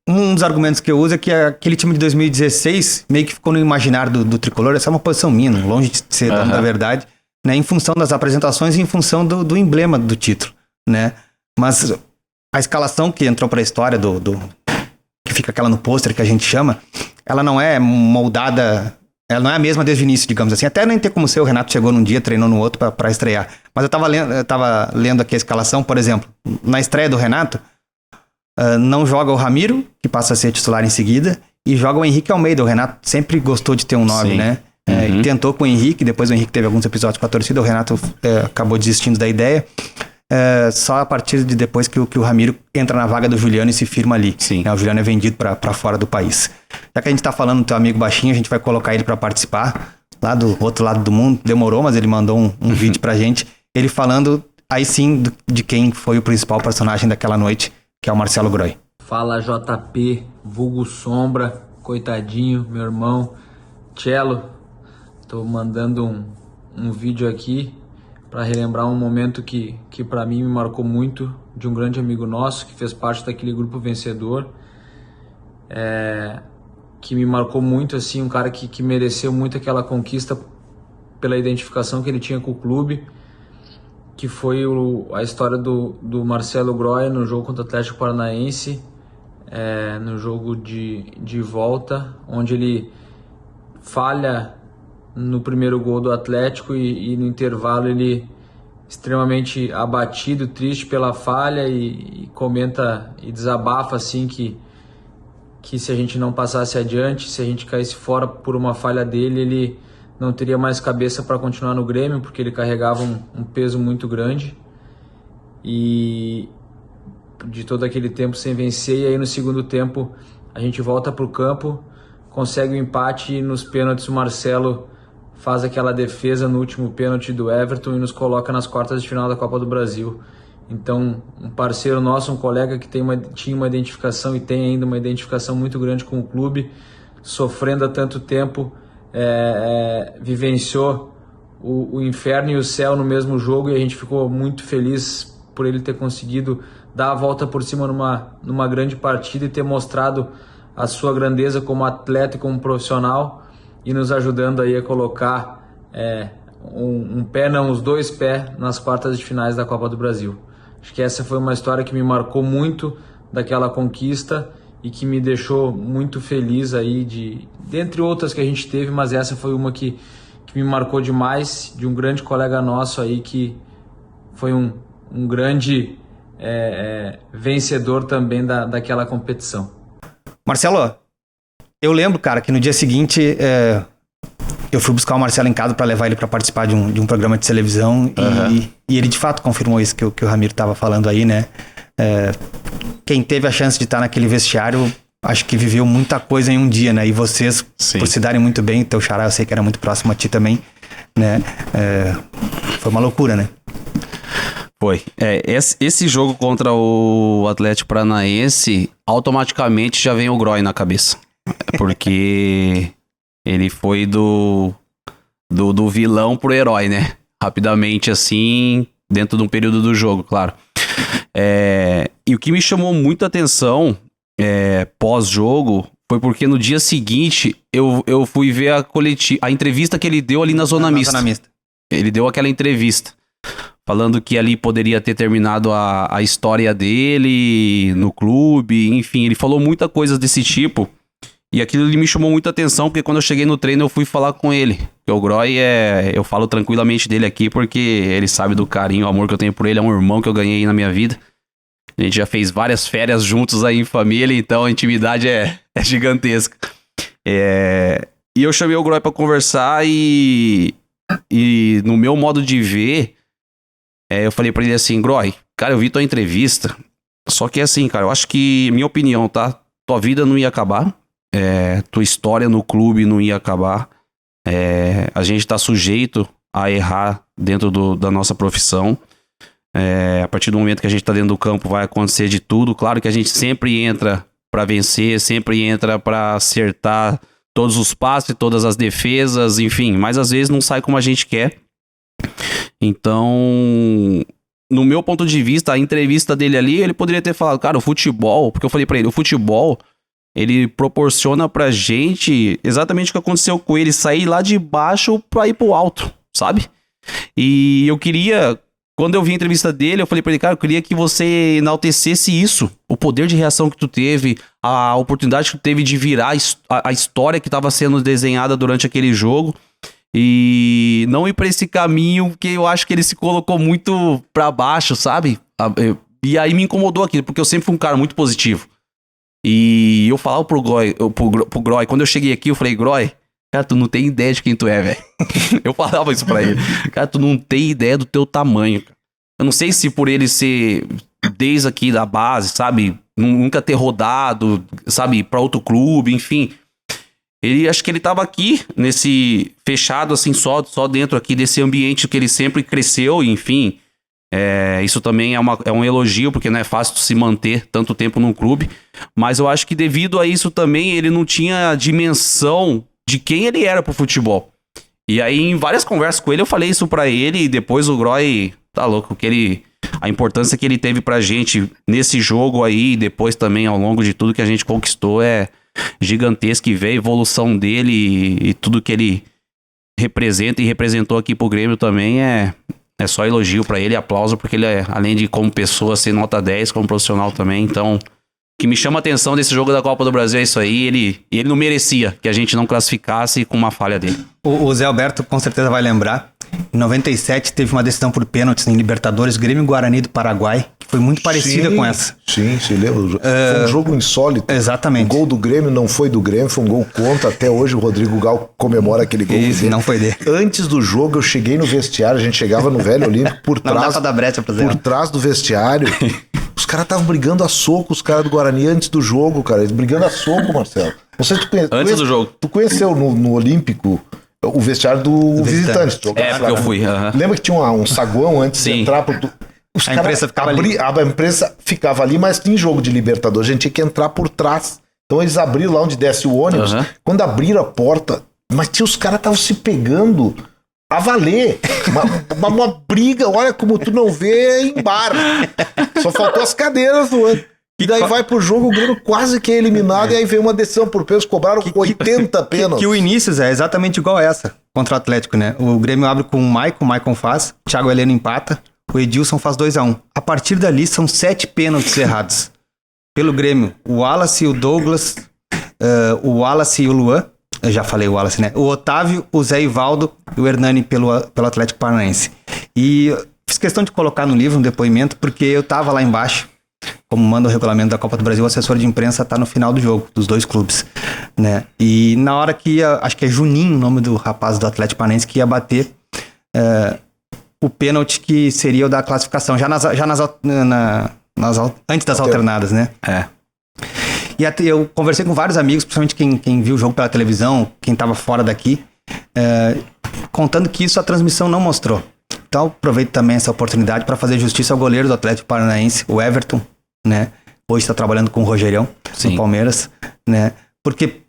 um dos argumentos que eu uso é que aquele time de 2016 meio que ficou no imaginário do tricolor. Essa é uma posição minha, longe de ser da verdade, né, em função das apresentações e em função do emblema do título, né? Mas a escalação que entrou para a história que fica aquela no pôster que a gente chama, ela não é moldada, ela não é a mesma desde o início, digamos assim. Até nem tem como ser, o Renato chegou num dia, treinou no outro para estrear. Mas eu tava lendo aqui a escalação, por exemplo, na estreia do Renato, não joga o Ramiro, que passa a ser titular em seguida, e joga o Henrique Almeida. O Renato sempre gostou de ter um 9, né? E tentou com o Henrique, depois o Henrique teve alguns episódios com a torcida, o Renato acabou desistindo da ideia. Só a partir de depois que o Ramiro entra na vaga do Juliano e se firma ali. Sim. O Juliano é vendido para fora do país. Já que a gente tá falando do teu amigo Baixinho, a gente vai colocar ele para participar lá do outro lado do mundo. Demorou, mas ele mandou um vídeo pra gente, ele falando aí sim de quem foi o principal personagem daquela noite, que é o Marcelo Groi. Fala JP, vulgo Sombra, coitadinho, meu irmão. Cello, tô mandando um vídeo aqui para relembrar um momento que para mim me marcou muito, de um grande amigo nosso que fez parte daquele grupo vencedor, que me marcou muito, assim, um cara que mereceu muito aquela conquista pela identificação que ele tinha com o clube, que foi a história do Marcelo Groy no jogo contra o Atlético Paranaense, no jogo de volta, onde ele falha no primeiro gol do Atlético e no intervalo ele extremamente abatido, triste pela falha e comenta e desabafa assim que se a gente não passasse adiante, se a gente caísse fora por uma falha dele, ele não teria mais cabeça para continuar no Grêmio, porque ele carregava um peso muito grande e de todo aquele tempo sem vencer. E aí no segundo tempo a gente volta para o campo, consegue o empate e nos pênaltis o Marcelo faz aquela defesa no último pênalti do Everton e nos coloca nas quartas de final da Copa do Brasil. Então, um parceiro nosso, um colega que tinha uma identificação e tem ainda uma identificação muito grande com o clube, sofrendo há tanto tempo, vivenciou o inferno e o céu no mesmo jogo, e a gente ficou muito feliz por ele ter conseguido dar a volta por cima numa grande partida e ter mostrado a sua grandeza como atleta e como profissional, e nos ajudando aí a colocar um pé, não, os dois pés nas quartas de finais da Copa do Brasil. Acho que essa foi uma história que me marcou muito daquela conquista e que me deixou muito feliz aí, dentre outras que a gente teve, mas essa foi uma que me marcou demais, de um grande colega nosso aí que foi um grande vencedor também daquela competição. Marcelo, eu lembro, cara, que no dia seguinte eu fui buscar o Marcelo em casa para levar ele para participar de um programa de televisão e ele de fato confirmou isso que o Ramiro estava falando aí, né? Quem teve a chance de estar naquele vestiário, acho que viveu muita coisa em um dia, né? E vocês, sim, por se darem muito bem, teu xará eu sei que era muito próximo a ti também, né? Foi uma loucura, né? Foi. Esse jogo contra o Atlético Paranaense, automaticamente já vem o Groy na cabeça. Porque ele foi do vilão pro herói, né? Rapidamente, assim, dentro de um período do jogo, claro. E o que me chamou muita atenção pós-jogo foi porque no dia seguinte eu fui ver a entrevista que ele deu ali na Zona Mista. Ele deu aquela entrevista falando que ali poderia ter terminado a história dele no clube, enfim, ele falou muita coisa desse tipo. E aquilo me chamou muita atenção, porque quando eu cheguei no treino eu fui falar com ele. O Groy eu falo tranquilamente dele aqui, porque ele sabe do carinho, o amor que eu tenho por ele, é um irmão que eu ganhei na minha vida. A gente já fez várias férias juntos aí em família, então a intimidade é gigantesca. E eu chamei o Groy pra conversar e no meu modo de ver, eu falei pra ele assim, Groy, cara, eu vi tua entrevista, só que assim, cara, eu acho que, minha opinião, tá? Tua vida não ia acabar. Tua história no clube não ia acabar. A gente tá sujeito a errar dentro da nossa profissão. A partir do momento que a gente tá dentro do campo vai acontecer de tudo. Claro que a gente sempre entra pra vencer, sempre entra pra acertar todos os passes, todas as defesas, enfim, mas às vezes não sai como a gente quer. Então, no meu ponto de vista, a entrevista dele ali, ele poderia ter falado, cara, o futebol, porque eu falei pra ele, o futebol, ele proporciona pra gente exatamente o que aconteceu com ele, sair lá de baixo pra ir pro alto, sabe? E eu queria, quando eu vi a entrevista dele, eu falei pra ele, cara, eu queria que você enaltecesse isso, o poder de reação que tu teve, a oportunidade que tu teve de virar a história que tava sendo desenhada durante aquele jogo, e não ir pra esse caminho que eu acho que ele se colocou muito pra baixo, sabe? E aí me incomodou aquilo, porque eu sempre fui um cara muito positivo. E eu falava pro Groy, quando eu cheguei aqui, eu falei, Groy, cara, tu não tem ideia de quem tu é, velho. Eu falava isso pra ele. Cara, tu não tem ideia do teu tamanho. Eu não sei se por ele ser desde aqui da base, sabe? Nunca ter rodado, sabe? Pra outro clube, enfim. Acho que ele tava aqui, nesse fechado, assim, só dentro aqui desse ambiente que ele sempre cresceu, enfim. Isso também é um elogio, porque não é fácil se manter tanto tempo num clube. Mas eu acho que devido a isso também, ele não tinha dimensão de quem ele era pro futebol. E aí, em várias conversas com ele, eu falei isso pra ele, e depois o Groy, tá louco, a importância que ele teve pra gente nesse jogo aí, e depois também ao longo de tudo que a gente conquistou, é gigantesca, e ver a evolução dele e tudo que ele representa e representou aqui pro Grêmio também é só elogio pra ele, aplauso, porque ele além de como pessoa ser nota 10, como profissional também, então... O que me chama a atenção desse jogo da Copa do Brasil é isso aí, ele não merecia que a gente não classificasse com uma falha dele. O Zé Alberto com certeza vai lembrar, em 97 teve uma decisão por pênaltis em Libertadores, Grêmio Guarani do Paraguai, que foi muito parecida com essa. Sim, se lembra? Foi um jogo insólito. Exatamente. O gol do Grêmio não foi do Grêmio, foi um gol contra. Até hoje o Rodrigo Gal comemora aquele gol. Isso, não foi dele. Antes do jogo eu cheguei no vestiário, a gente chegava no Velho Olímpico por trás. Não dá pra dar brecha pra Zé. Por trás do vestiário. Os caras estavam brigando a soco, os caras do Guarani, antes do jogo, cara. Eles brigando a soco, Marcelo. Antes do jogo. Tu conheceu no Olímpico o vestiário do visitante. Porque eu fui. Lembra que tinha um saguão antes de entrar? A imprensa ficava ali. A imprensa ficava ali, mas em jogo de Libertadores a gente tinha que entrar por trás. Então eles abriram lá onde desce o ônibus. Quando abriram a porta, mas tinha os caras estavam se pegando a valer. Uma briga, olha como tu não vê em bar. Só faltou as cadeiras do ano. E daí vai pro jogo, o Grêmio quase que é eliminado, e aí vem uma decisão por pênalti, cobraram 80 pênaltis. Que o início, Zé, é exatamente igual a essa, contra o Atlético, né? O Grêmio abre com o Maicon faz, o Thiago Heleno empata, o Edilson faz 2-1. A partir dali são 7 pênaltis errados. Pelo Grêmio, o Wallace, o Douglas, o Wallace e o Luan, eu já falei o Wallace, né? O Otávio, o Zé Ivaldo e o Hernani pelo Atlético Paranaense. E eu fiz questão de colocar no livro um depoimento, porque eu tava lá embaixo, como manda o regulamento da Copa do Brasil, o assessor de imprensa tá no final do jogo, dos dois clubes, né? E na hora que ia, acho que é Juninho o nome do rapaz do Atlético Paranaense, que ia bater o pênalti que seria o da classificação, antes das alternadas, né? E até eu conversei com vários amigos, principalmente quem viu o jogo pela televisão, quem tava fora daqui, contando que isso a transmissão não mostrou. Então aproveito também essa oportunidade para fazer justiça ao goleiro do Atlético Paranaense, o Everton, né? Hoje está trabalhando com o Rogerão, no Palmeiras, né? Porque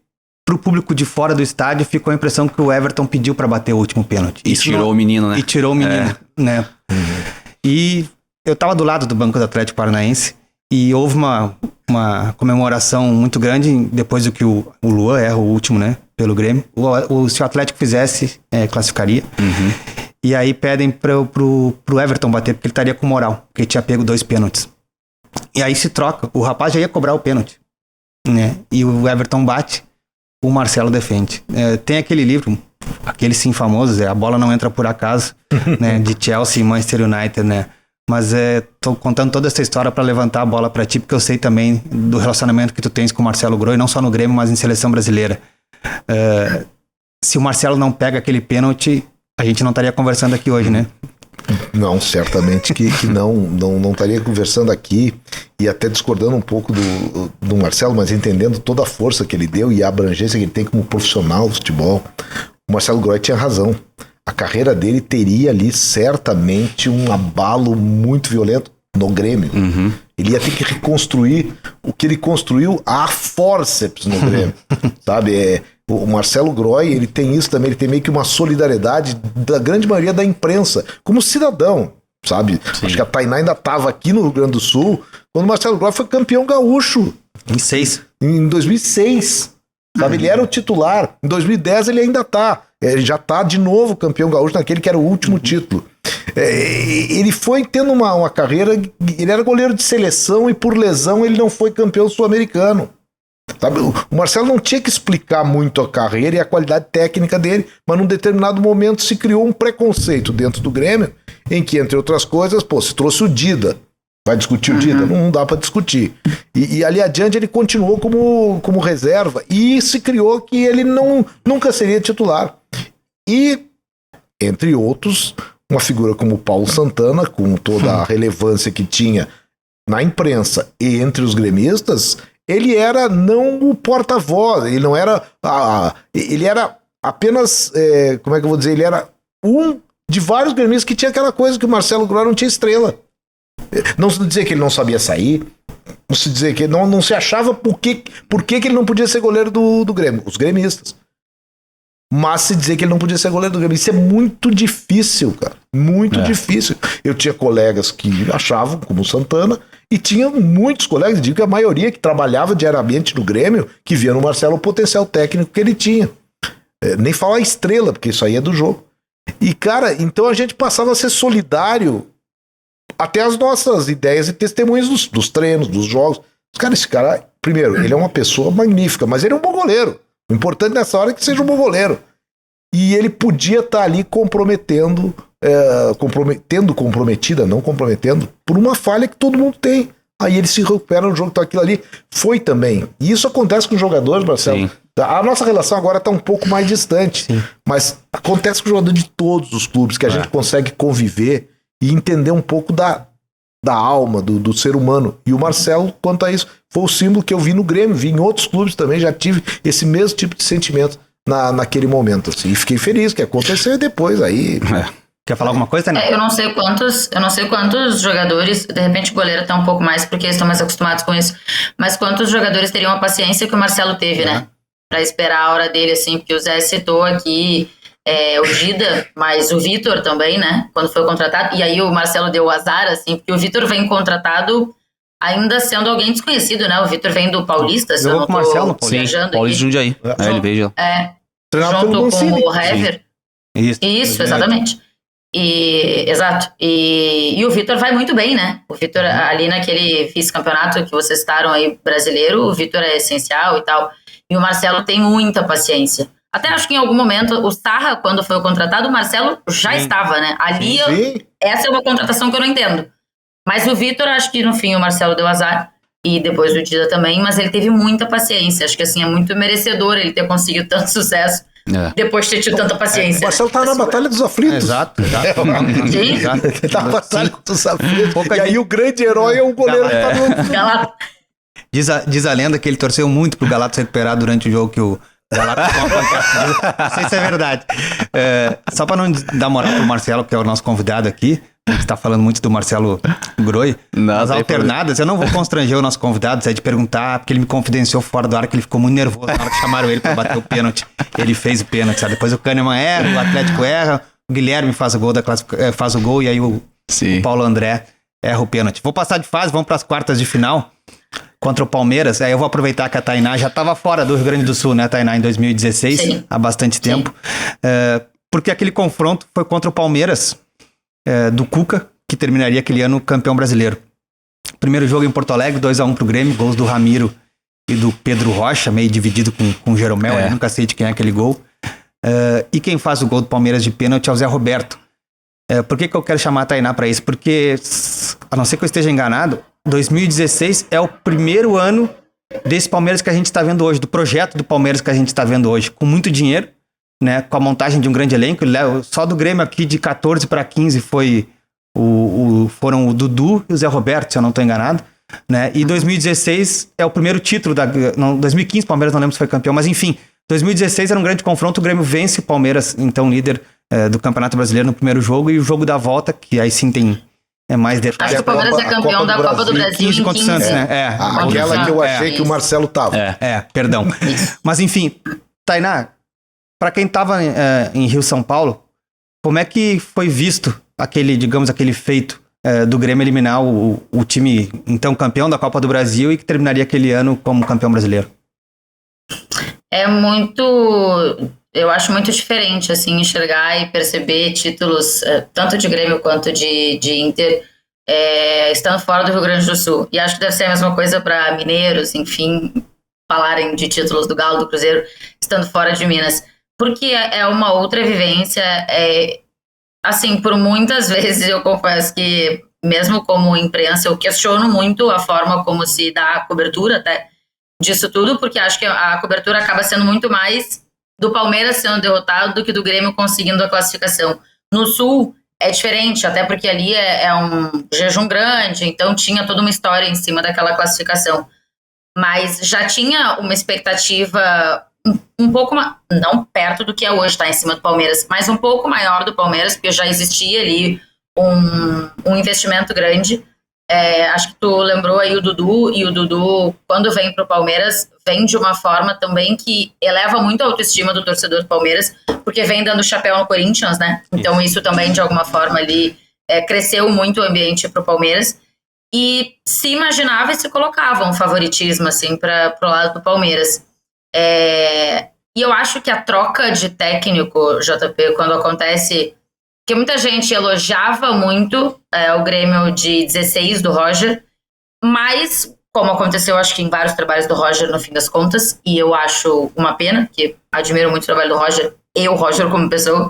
pro público de fora do estádio ficou a impressão que o Everton pediu para bater o último pênalti. E tirou o menino, né? E tirou o menino, né? E eu tava do lado do banco do Atlético Paranaense e houve uma comemoração muito grande depois do que o Luan erra o último, né? Pelo Grêmio. Se o Atlético fizesse, classificaria. E aí pedem pro Everton bater, porque ele estaria com moral, porque ele tinha pego 2 pênaltis. E aí se troca, o rapaz já ia cobrar o pênalti, né? E o Everton bate, o Marcelo defende. Tem aquele livro, aquele sim famoso, A Bola Não Entra Por Acaso, né? De Chelsea e Manchester United, né? Mas tô contando toda essa história para levantar a bola para ti, porque eu sei também do relacionamento que tu tens com o Marcelo Groy, não só no Grêmio, mas em seleção brasileira. Se o Marcelo não pega aquele pênalti, a gente não estaria conversando aqui hoje, né? Não, certamente que não estaria conversando aqui e até discordando um pouco do Marcelo, mas entendendo toda a força que ele deu e a abrangência que ele tem como profissional do futebol. O Marcelo Groy tinha razão. A carreira dele teria ali certamente um abalo muito violento no Grêmio. Ele ia ter que reconstruir o que ele construiu a fórceps no Grêmio, sabe? O Marcelo Groy, ele tem isso também, ele tem meio que uma solidariedade da grande maioria da imprensa, como cidadão, sabe? Sim. Acho que a Tainá ainda estava aqui no Rio Grande do Sul, quando o Marcelo Groy foi campeão gaúcho. Em 2006. Sabe? Ele era o titular. Em 2010 ele ainda tá. Ele já tá de novo campeão gaúcho naquele que era o último título. Ele foi tendo uma carreira... Ele era goleiro de seleção e por lesão ele não foi campeão sul-americano. Sabe? O Marcelo não tinha que explicar muito a carreira e a qualidade técnica dele, mas num determinado momento se criou um preconceito dentro do Grêmio, em que, entre outras coisas, se trouxe o Dida. Vai discutir o Dida? Não dá pra discutir. E ali adiante ele continuou como reserva e se criou que ele nunca seria titular. E, entre outros, uma figura como o Paulo Santana, com toda a relevância que tinha na imprensa e entre os gremistas, ele era não o porta-voz, ele não era... ele era apenas... como é que eu vou dizer? Ele era um de vários gremistas que tinha aquela coisa que o Marcelo Groy não tinha estrela. Não se dizia que ele não sabia sair, não se dizia que não se achava por que ele não podia ser goleiro do Grêmio, os gremistas. Mas se dizer que ele não podia ser goleiro do Grêmio, isso é muito difícil, cara. Muito difícil. Eu tinha colegas que achavam, como o Santana, e tinha muitos colegas, digo que a maioria que trabalhava diariamente no Grêmio, que via no Marcelo o potencial técnico que ele tinha. Nem falar estrela, porque isso aí é do jogo. E, cara, então a gente passava a ser solidário até as nossas ideias e testemunhos dos treinos, dos jogos. Cara, esse cara, primeiro, ele é uma pessoa magnífica, mas ele é um bom goleiro. O importante nessa hora é que seja um bom goleiro. E ele podia estar ali comprometendo, não comprometendo, por uma falha que todo mundo tem. Aí ele se recupera no jogo, então aquilo ali foi também. E isso acontece com os jogadores, Marcelo. Sim. A nossa relação agora está um pouco mais distante, mas acontece com o jogador de todos os clubes, que a gente consegue conviver e entender um pouco da alma, do ser humano. E o Marcelo, quanto a isso, foi o símbolo que eu vi no Grêmio, vi em outros clubes também, já tive esse mesmo tipo de sentimento naquele momento. Assim, e fiquei feliz que aconteceu depois aí. Quer falar alguma coisa, né? Eu não sei quantos jogadores, de repente o goleiro tá um pouco mais, porque eles estão mais acostumados com isso, mas quantos jogadores teriam a paciência que o Marcelo teve, né? Pra esperar a hora dele, assim, porque o Zé citou aqui o Dida, mas o Vitor também, né? Quando foi contratado, e aí o Marcelo deu azar, assim, porque o Vitor vem contratado ainda sendo alguém desconhecido, né? O Vitor vem do Paulista, se eu não tô Marcelo, Paulista de Jundiaí. Ele veio já. Junto com o Hever. Isso, exatamente. Exato. E o Vitor vai muito bem, né? O Vitor, ali naquele vice-campeonato que vocês citaram aí, brasileiro, o Vitor é essencial e tal. E o Marcelo tem muita paciência. Até acho que em algum momento, o Sarra, quando foi contratado, o Marcelo já estava, né? Ali, essa é uma contratação que eu não entendo. Mas o Vitor, acho que no fim o Marcelo deu azar. E depois o Dida também, mas ele teve muita paciência. Acho que assim, é muito merecedor ele ter conseguido tanto sucesso. Depois de ter tido tanta paciência. O Marcelo tá na Batalha dos Aflitos. Exato. Sim. Ele tá na Batalha dos Aflitos. E aí o grande herói é o goleiro que tá no... Galato. Diz a lenda que ele torceu muito pro Galato se recuperar durante o jogo, que o Galato não sei se é verdade. Só pra não dar moral pro Marcelo, que é o nosso convidado aqui, a gente tá falando muito do Marcelo Groy. Nas alternadas, eu não vou constranger o nosso convidado, Zé, de perguntar, porque ele me confidenciou fora do ar que ele ficou muito nervoso na hora que chamaram ele pra bater o pênalti. Ele fez o pênalti, sabe? Depois o Kahneman erra, o Atlético erra, o Guilherme faz o gol e aí o Paulo André erra o pênalti. Vou passar de fase, vamos pras quartas de final contra o Palmeiras. Aí eu vou aproveitar que a Tainá já estava fora do Rio Grande do Sul, né, Tainá, em 2016, há bastante tempo. Porque aquele confronto foi contra o Palmeiras, do Cuca, que terminaria aquele ano campeão brasileiro. Primeiro jogo em Porto Alegre, 2-1 pro Grêmio, gols do Ramiro e do Pedro Rocha, meio dividido com o Jeromel, eu nunca sei de quem é aquele gol. E quem faz o gol do Palmeiras de pênalti é o Zé Roberto. Por que eu quero chamar a Tainá para isso? Porque, a não ser que eu esteja enganado, 2016 é o primeiro ano desse Palmeiras que a gente está vendo hoje, do projeto do Palmeiras que a gente está vendo hoje, com muito dinheiro, né, com a montagem de um grande elenco. Só do Grêmio aqui de 14 para 15 foram o Dudu e o Zé Roberto, se eu não estou enganado, né? E 2016 é o primeiro título 2015 o Palmeiras não lembro se foi campeão, mas enfim, 2016 era um grande confronto, o Grêmio vence o Palmeiras, então líder do Campeonato Brasileiro no primeiro jogo, e o jogo da volta, que aí sim tem mais detalhes. Acho que o Palmeiras é campeão da Copa do Brasil 15 contra o Santos, né? Aquela que eu achei que o Marcelo tava. Perdão. Mas enfim, Tainá, para quem tava em Rio, São Paulo, como é que foi visto aquele feito do Grêmio eliminar o time, então, campeão da Copa do Brasil e que terminaria aquele ano como campeão brasileiro? Eu acho muito diferente, assim, enxergar e perceber títulos, tanto de Grêmio quanto de Inter, estando fora do Rio Grande do Sul. E acho que deve ser a mesma coisa para mineiros, enfim, falarem de títulos do Galo, do Cruzeiro, estando fora de Minas. Porque é uma outra vivência. Assim, por muitas vezes eu confesso que, mesmo como imprensa, eu questiono muito a forma como se dá a cobertura até disso tudo, porque acho que a cobertura acaba sendo muito mais do Palmeiras sendo derrotado do que do Grêmio conseguindo a classificação. No Sul é diferente, até porque ali é um jejum grande, então tinha toda uma história em cima daquela classificação. Mas já tinha uma expectativa um pouco, não perto do que é hoje, tá em cima do Palmeiras, mas um pouco maior do Palmeiras, porque já existia ali um investimento grande. Acho que tu lembrou aí o Dudu, e o Dudu, quando vem pro Palmeiras, vem de uma forma também que eleva muito a autoestima do torcedor do Palmeiras, porque vem dando chapéu no Corinthians, né? Então isso também, de alguma forma, ali cresceu muito o ambiente pro Palmeiras, e se imaginava e se colocava um favoritismo, assim, pro lado do Palmeiras. E eu acho que a troca de técnico, JP, quando acontece... Porque muita gente elogiava muito o Grêmio de 16 do Roger, mas, como aconteceu, acho que em vários trabalhos do Roger, no fim das contas, e eu acho uma pena, porque admiro muito o trabalho do Roger, o Roger como pessoa,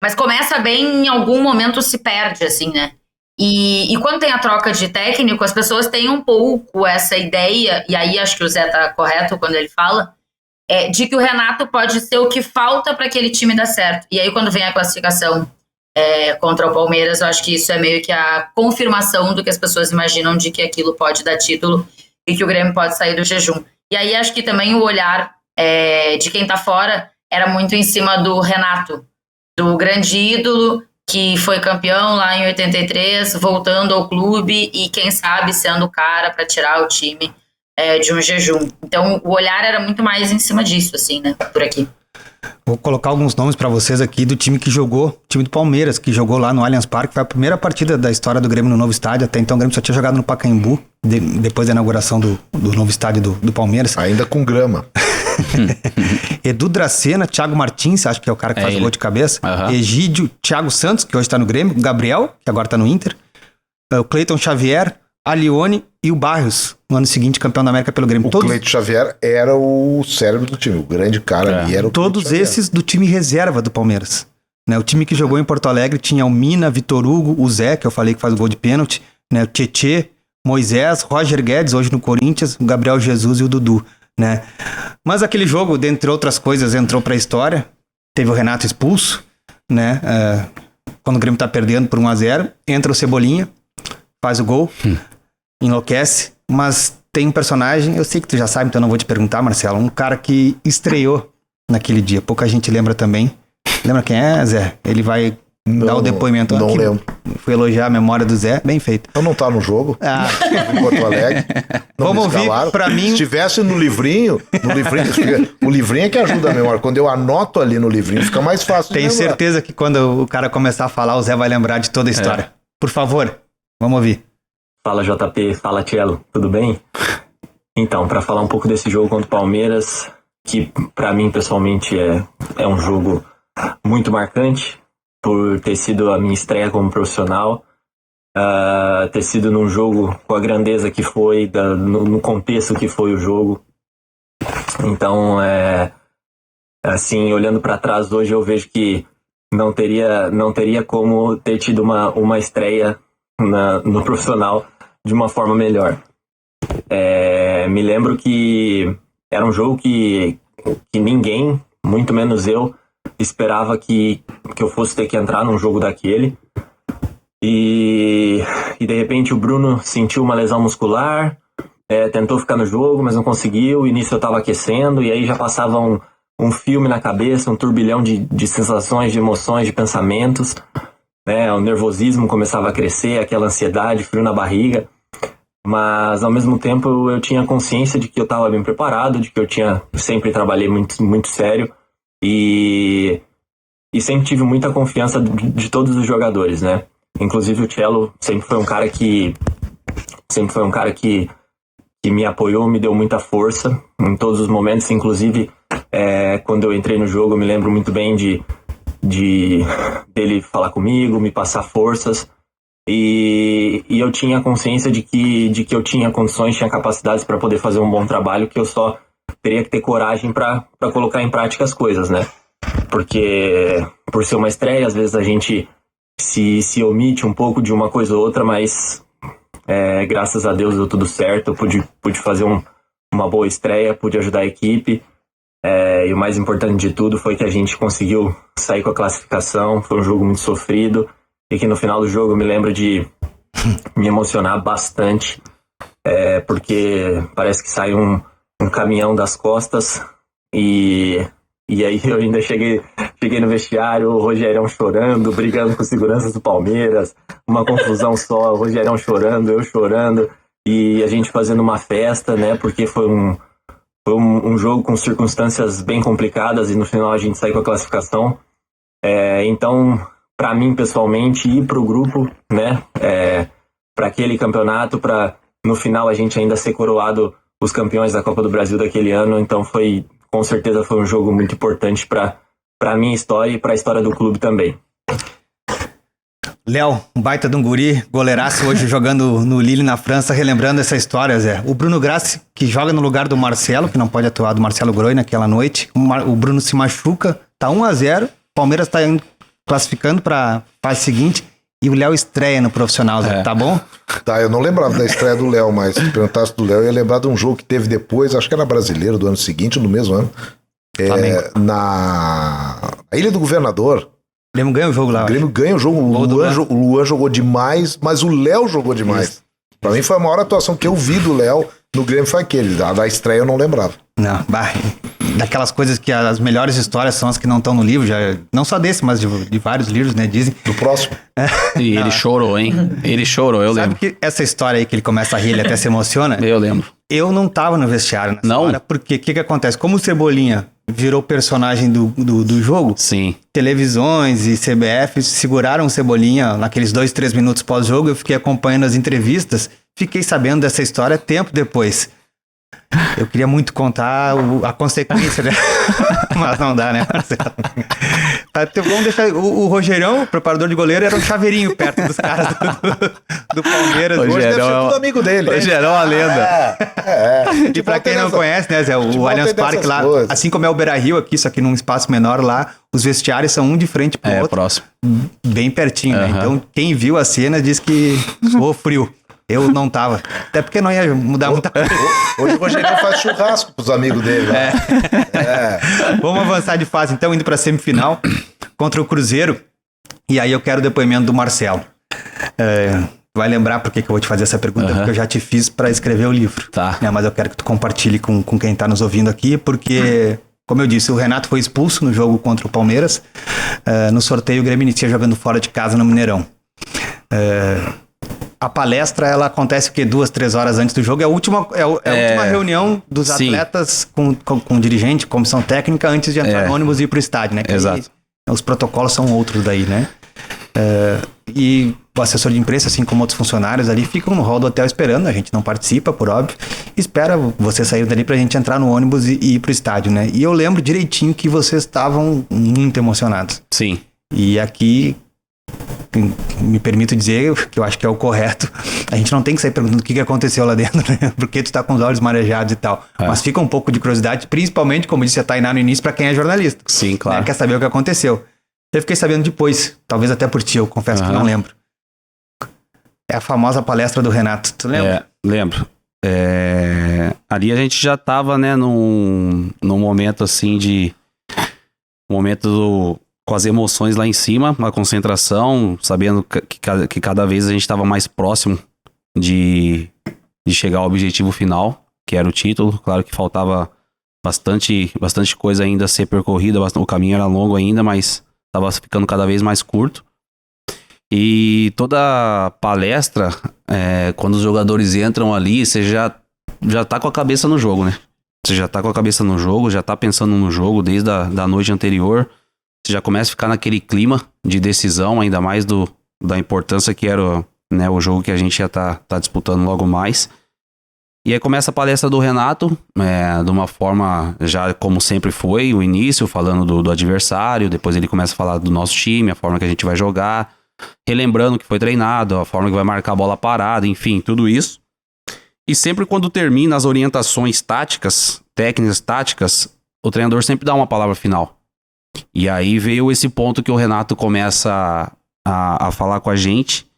mas começa bem, em algum momento se perde, assim, né? E quando tem a troca de técnico, as pessoas têm um pouco essa ideia, e aí acho que o Zé tá correto quando ele fala, de que o Renato pode ser o que falta para aquele time dar certo. E aí, quando vem a classificação contra o Palmeiras, eu acho que isso é meio que a confirmação do que as pessoas imaginam de que aquilo pode dar título e que o Grêmio pode sair do jejum. E aí acho que também o olhar de quem tá fora era muito em cima do Renato, do grande ídolo que foi campeão lá em 83, voltando ao clube e quem sabe sendo o cara para tirar o time de um jejum. Então o olhar era muito mais em cima disso, assim, né, por aqui. Vou colocar alguns nomes pra vocês aqui do time que jogou, time do Palmeiras, que jogou lá no Allianz Parque. Foi a primeira partida da história do Grêmio no novo estádio. Até então o Grêmio só tinha jogado no Pacaembu, depois da inauguração do novo estádio do Palmeiras. Ainda com grama. Edu Dracena, Thiago Martins, acho que é o cara que faz o gol de cabeça. Uhum. Egídio, Thiago Santos, que hoje tá no Grêmio. Gabriel, que agora tá no Inter. O Cleiton Xavier, Alione e o Barrios, no ano seguinte campeão da América pelo Grêmio. O Cleiton Xavier era o cérebro do time, o grande cara ali era o todos Cleiton esses do time reserva do Palmeiras, né? O time que jogou em Porto Alegre tinha o Mina, Vitor Hugo, o Zé, que eu falei que faz o gol de pênalti, né? O Tietê, Moisés, Roger Guedes, hoje no Corinthians, o Gabriel Jesus e o Dudu, né? Mas aquele jogo, dentre outras coisas, entrou pra história. Teve o Renato expulso, né? Quando o Grêmio tá perdendo por 1-0, entra o Cebolinha, faz o gol, enlouquece, mas tem um personagem, eu sei que tu já sabe, então eu não vou te perguntar, Marcelo, um cara que estreou naquele dia, pouca gente lembra também. Lembra quem é, Zé? Ele vai dar o depoimento. Não lembro. Fui elogiar a memória do Zé, bem feito. Eu não tá no jogo, em Porto Alegre. Vamos ouvir, pra mim... Se estivesse no livrinho, o livrinho é que ajuda a memória. Quando eu anoto ali no livrinho, fica mais fácil. Tenho certeza que quando o cara começar a falar, o Zé vai lembrar de toda a história. Por favor, vamos ouvir. Fala JP, fala Tchelo, tudo bem? Então, para falar um pouco desse jogo contra o Palmeiras, que para mim pessoalmente é um jogo muito marcante, por ter sido a minha estreia como profissional, ter sido num jogo com a grandeza que foi, no contexto que foi o jogo. Então, assim, olhando para trás hoje, eu vejo que não teria como ter tido uma estreia no profissional de uma forma melhor. Me lembro que era um jogo que ninguém, muito menos eu, esperava que eu fosse ter que entrar num jogo daquele. E de repente o Bruno sentiu uma lesão muscular, tentou ficar no jogo, mas não conseguiu. E nisso eu estava aquecendo, e aí já passava um filme na cabeça, um turbilhão de sensações, de emoções, de pensamentos. O nervosismo começava a crescer, aquela ansiedade, frio na barriga, mas ao mesmo tempo eu tinha consciência de que eu estava bem preparado, de que eu sempre trabalhei muito, muito sério e sempre tive muita confiança de todos os jogadores, né? Inclusive o Cello sempre foi um cara que me apoiou, me deu muita força em todos os momentos, inclusive quando eu entrei no jogo eu me lembro muito bem dele falar comigo, me passar forças, e eu tinha consciência de que eu tinha condições, tinha capacidades para poder fazer um bom trabalho, que eu só teria que ter coragem para colocar em prática as coisas, né? Porque por ser uma estreia, às vezes a gente se omite um pouco de uma coisa ou outra, mas graças a Deus deu tudo certo, eu pude fazer uma boa estreia, pude ajudar a equipe. E o mais importante de tudo foi que a gente conseguiu sair com a classificação. Foi um jogo muito sofrido e que no final do jogo eu me lembro de me emocionar bastante, porque parece que saiu um caminhão das costas E aí eu ainda cheguei no vestiário, o Rogerão chorando, brigando com seguranças do Palmeiras, uma confusão só, o Rogerão chorando, eu chorando, e a gente fazendo uma festa, né, porque foi um jogo com circunstâncias bem complicadas e no final a gente saiu com a classificação. Então, para mim pessoalmente e para o grupo, né, para aquele campeonato, para no final a gente ainda ser coroado os campeões da Copa do Brasil daquele ano, então com certeza foi um jogo muito importante para a minha história e para a história do clube também. Léo, um baita de um guri, goleiraço hoje jogando no Lille na França, relembrando essa história, Zé. O Bruno Grassi, que joga no lugar do Marcelo, que não pode atuar, do Marcelo Groi naquela noite. O Bruno se machuca, tá 1-0, Palmeiras tá classificando para fase seguinte e o Léo estreia no profissional, Zé, tá bom? Tá, eu não lembrava da estreia do Léo, mas se perguntasse do Léo, eu ia lembrar de um jogo que teve depois, acho que era brasileiro do ano seguinte, ou no mesmo ano. Na Ilha do Governador. O Grêmio ganha o jogo lá. O Grêmio ganha o jogo. O Luan jogou demais, mas o Léo jogou demais. Isso. Pra mim foi a maior atuação que eu vi do Léo no Grêmio, foi aquele. A da estreia eu não lembrava. Não, daquelas coisas que as melhores histórias são as que não estão no livro, já, não só desse, mas de vários livros, né, dizem. Do próximo. E ele chorou, hein? Ele chorou, eu lembro. Sabe que essa história aí que ele começa a rir, ele até se emociona? Eu lembro. Eu não tava no vestiário nessa hora, porque o que acontece? Como o Cebolinha virou personagem do jogo, sim, televisões e CBF seguraram o Cebolinha naqueles 2-3 minutos pós-jogo, eu fiquei acompanhando as entrevistas, fiquei sabendo dessa história tempo depois. Eu queria muito contar a consequência, né? Mas não dá, né, Marcelo? Vamos deixar. O Rogerão, o preparador de goleiro, era um chaveirinho perto dos caras do Palmeiras. Hoje deve ser tudo amigo dele. Rogerão é uma lenda. E pra quem não conhece, né, Zé, o Allianz Parque lá, assim como é o Beira-Rio aqui, só que num espaço menor lá, os vestiários são um de frente pro outro. Próximo. Bem pertinho, né? Então, quem viu a cena diz que soou frio. Eu não tava. Até porque não ia mudar muita coisa. Hoje o Rogério faz churrasco pros amigos dele. Vamos avançar de fase, então, indo pra semifinal contra o Cruzeiro. E aí eu quero o depoimento do Marcelo. Vai lembrar por que eu vou te fazer essa pergunta, porque eu já te fiz pra escrever o livro. Tá. Né? Mas eu quero que tu compartilhe com quem tá nos ouvindo aqui, porque, como eu disse, o Renato foi expulso no jogo contra o Palmeiras. No sorteio, o Grêmio inicia jogando fora de casa no Mineirão. A palestra, ela acontece o quê? 2-3 horas antes do jogo. É a última reunião dos atletas com o dirigente, comissão técnica, antes de entrar no ônibus e ir pro estádio, né? Exato. Aí, os protocolos são outros daí, né? E o assessor de imprensa, assim como outros funcionários ali, ficam no hall do hotel esperando. A gente não participa, por óbvio. Espera você sair dali pra gente entrar no ônibus e ir pro estádio, né? E eu lembro direitinho que vocês estavam muito emocionados. Sim. E aqui, me permito dizer, que eu acho que é o correto, a gente não tem que sair perguntando o que aconteceu lá dentro, né? Porque tu tá com os olhos marejados e tal. Mas fica um pouco de curiosidade, principalmente, como disse a Tainá no início, pra quem é jornalista. Sim, claro. Né? Quer saber o que aconteceu. Eu fiquei sabendo depois, talvez até por ti, eu confesso que não lembro. É a famosa palestra do Renato, tu lembra? Lembro. Ali a gente já tava, né, num momento assim de... com as emoções lá em cima, a concentração, sabendo que cada vez a gente estava mais próximo de chegar ao objetivo final, que era o título. Claro que faltava bastante coisa ainda a ser percorrida, o caminho era longo ainda, mas estava ficando cada vez mais curto. E toda palestra, quando os jogadores entram ali, você já tá com a cabeça no jogo, né? Você já tá com a cabeça no jogo, já tá pensando no jogo desde da noite anterior. Você já começa a ficar naquele clima de decisão, ainda mais da importância que era, né, o jogo que a gente ia tá disputando logo mais. E aí começa a palestra do Renato, de uma forma já como sempre foi, o início, falando do adversário, depois ele começa a falar do nosso time, a forma que a gente vai jogar, relembrando que foi treinado, a forma que vai marcar a bola parada, enfim, tudo isso. E sempre quando termina as orientações técnicas táticas, o treinador sempre dá uma palavra final. E aí veio esse ponto que o Renato começa a falar com a gente.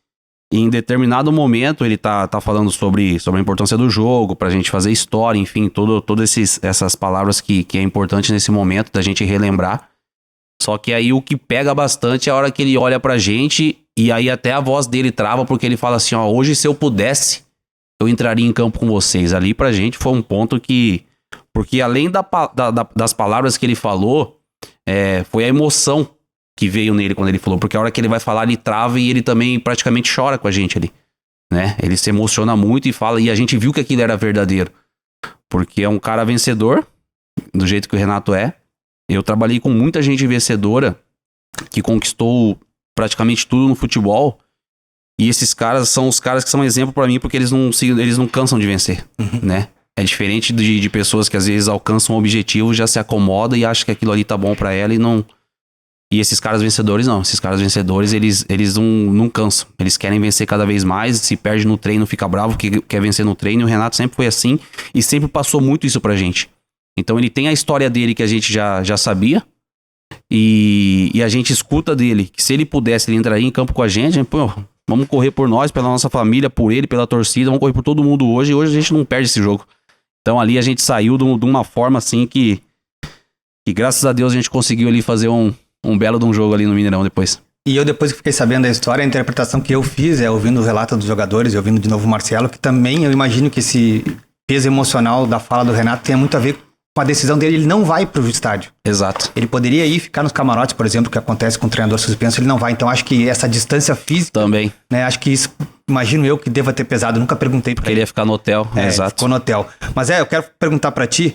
E em determinado momento ele tá falando sobre a importância do jogo, pra gente fazer história, enfim, todas essas palavras que é importante nesse momento da gente relembrar. Só que aí o que pega bastante é a hora que ele olha pra gente e aí até a voz dele trava, porque ele fala assim, ó, hoje se eu pudesse, eu entraria em campo com vocês. Ali pra gente foi um ponto que Porque além das palavras que ele falou, foi a emoção que veio nele quando ele falou. Porque a hora que ele vai falar, ele trava e ele também praticamente chora com a gente ali, né? Ele se emociona muito e fala, e a gente viu que aquilo era verdadeiro. Porque é um cara vencedor, do jeito que o Renato é. Eu trabalhei com muita gente vencedora que conquistou praticamente tudo no futebol. E esses caras são os caras que são exemplo pra mim, porque eles não cansam de vencer, né? É diferente de pessoas que às vezes alcançam um objetivo, já se acomoda e acha que aquilo ali tá bom pra ela e não... E esses caras vencedores não. Esses caras vencedores, eles não cansam. Eles querem vencer cada vez mais. Se perde no treino, fica bravo, que quer vencer no treino. E o Renato sempre foi assim e sempre passou muito isso pra gente. Então ele tem a história dele que a gente já sabia. E a gente escuta dele. Que se ele pudesse, ele entraria em campo com a gente. Pô, vamos correr por nós, pela nossa família, por ele, pela torcida. Vamos correr por todo mundo hoje. E hoje a gente não perde esse jogo. Então ali a gente saiu de uma forma assim que graças a Deus a gente conseguiu ali fazer um belo de um jogo ali no Mineirão depois. E eu, depois que fiquei sabendo da história, a interpretação que eu fiz ouvindo o relato dos jogadores e ouvindo de novo o Marcelo, que também eu imagino que esse peso emocional da fala do Renato tenha muito a ver com a decisão dele. Ele não vai pro estádio. Exato. Ele poderia ir ficar nos camarotes, por exemplo, que acontece com o treinador suspenso, ele não vai. Então acho que essa distância física... Também. Né, acho que isso, imagino eu, que deva ter pesado. Nunca perguntei pra ele. Ele ia ficar no hotel, exato. Ficou no hotel. Mas eu quero perguntar pra ti...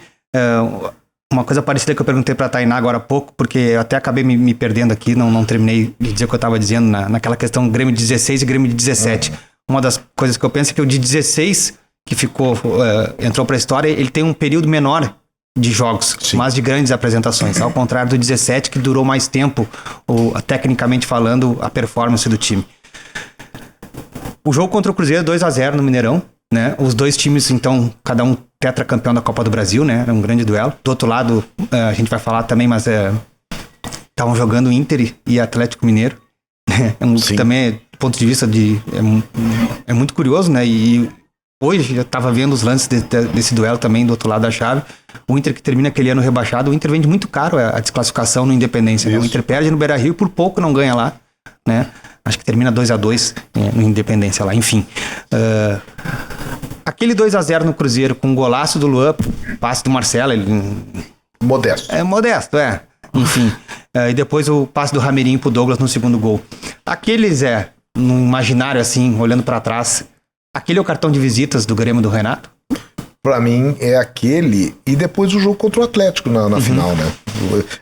uma coisa parecida que eu perguntei pra Tainá agora há pouco, porque eu até acabei me perdendo aqui, não terminei de dizer o que eu tava dizendo naquela questão Grêmio de 16 e Grêmio de 17. Uma das coisas que eu penso é que o de 16, que entrou pra história, ele tem um período menor de jogos, sim, mas de grandes apresentações, ao contrário do 17, que durou mais tempo, tecnicamente falando, a performance do time. O jogo contra o Cruzeiro, 2-0 no Mineirão, né? Os dois times, então, cada um tetracampeão da Copa do Brasil, né? Era um grande duelo. Do outro lado, a gente vai falar também, mas estavam jogando Inter e Atlético Mineiro. Também, do ponto de vista é muito curioso, né? E hoje eu estava vendo os lances desse duelo também do outro lado da chave. O Inter, que termina aquele ano rebaixado, o Inter vende muito caro a desclassificação no Independência. Né? O Inter perde no Beira-Rio e por pouco não ganha lá, né? Acho que termina 2-2 no Independência lá, enfim. Aquele 2-0 no Cruzeiro com um golaço do Luan, passe do Marcelo, Modesto. Modesto, enfim. E depois o passe do Rameirinho pro Douglas no segundo gol. Aqueles, no imaginário assim, olhando pra trás, aquele é o cartão de visitas do Grêmio do Renato? Pra mim é aquele, e depois o jogo contra o Atlético na final, né?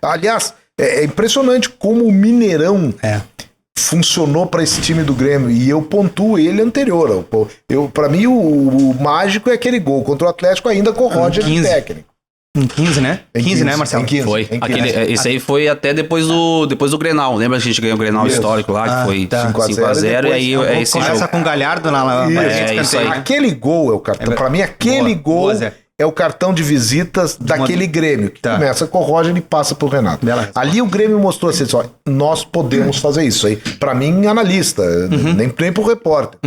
Aliás, é impressionante como o Mineirão funcionou para esse time do Grêmio, e eu pontuo ele anterior. Para mim o mágico é aquele gol contra o Atlético ainda com o Roger de técnico. Em 15, né? 15, né, Marcelo? 15, foi. Esse aí foi até depois do Grenal. Lembra que a gente ganhou o Grenal histórico lá, que foi 5x0, e aí é esse jogo. Começa com o Galhardo na isso aí. Aquele gol é o cartão. Pra mim, aquele gol é o cartão de visitas daquele Grêmio, que começa com o Roger e passa pro Renato. Ali o Grêmio mostrou assim, só, nós podemos fazer isso aí. Pra mim, analista, nem pro repórter.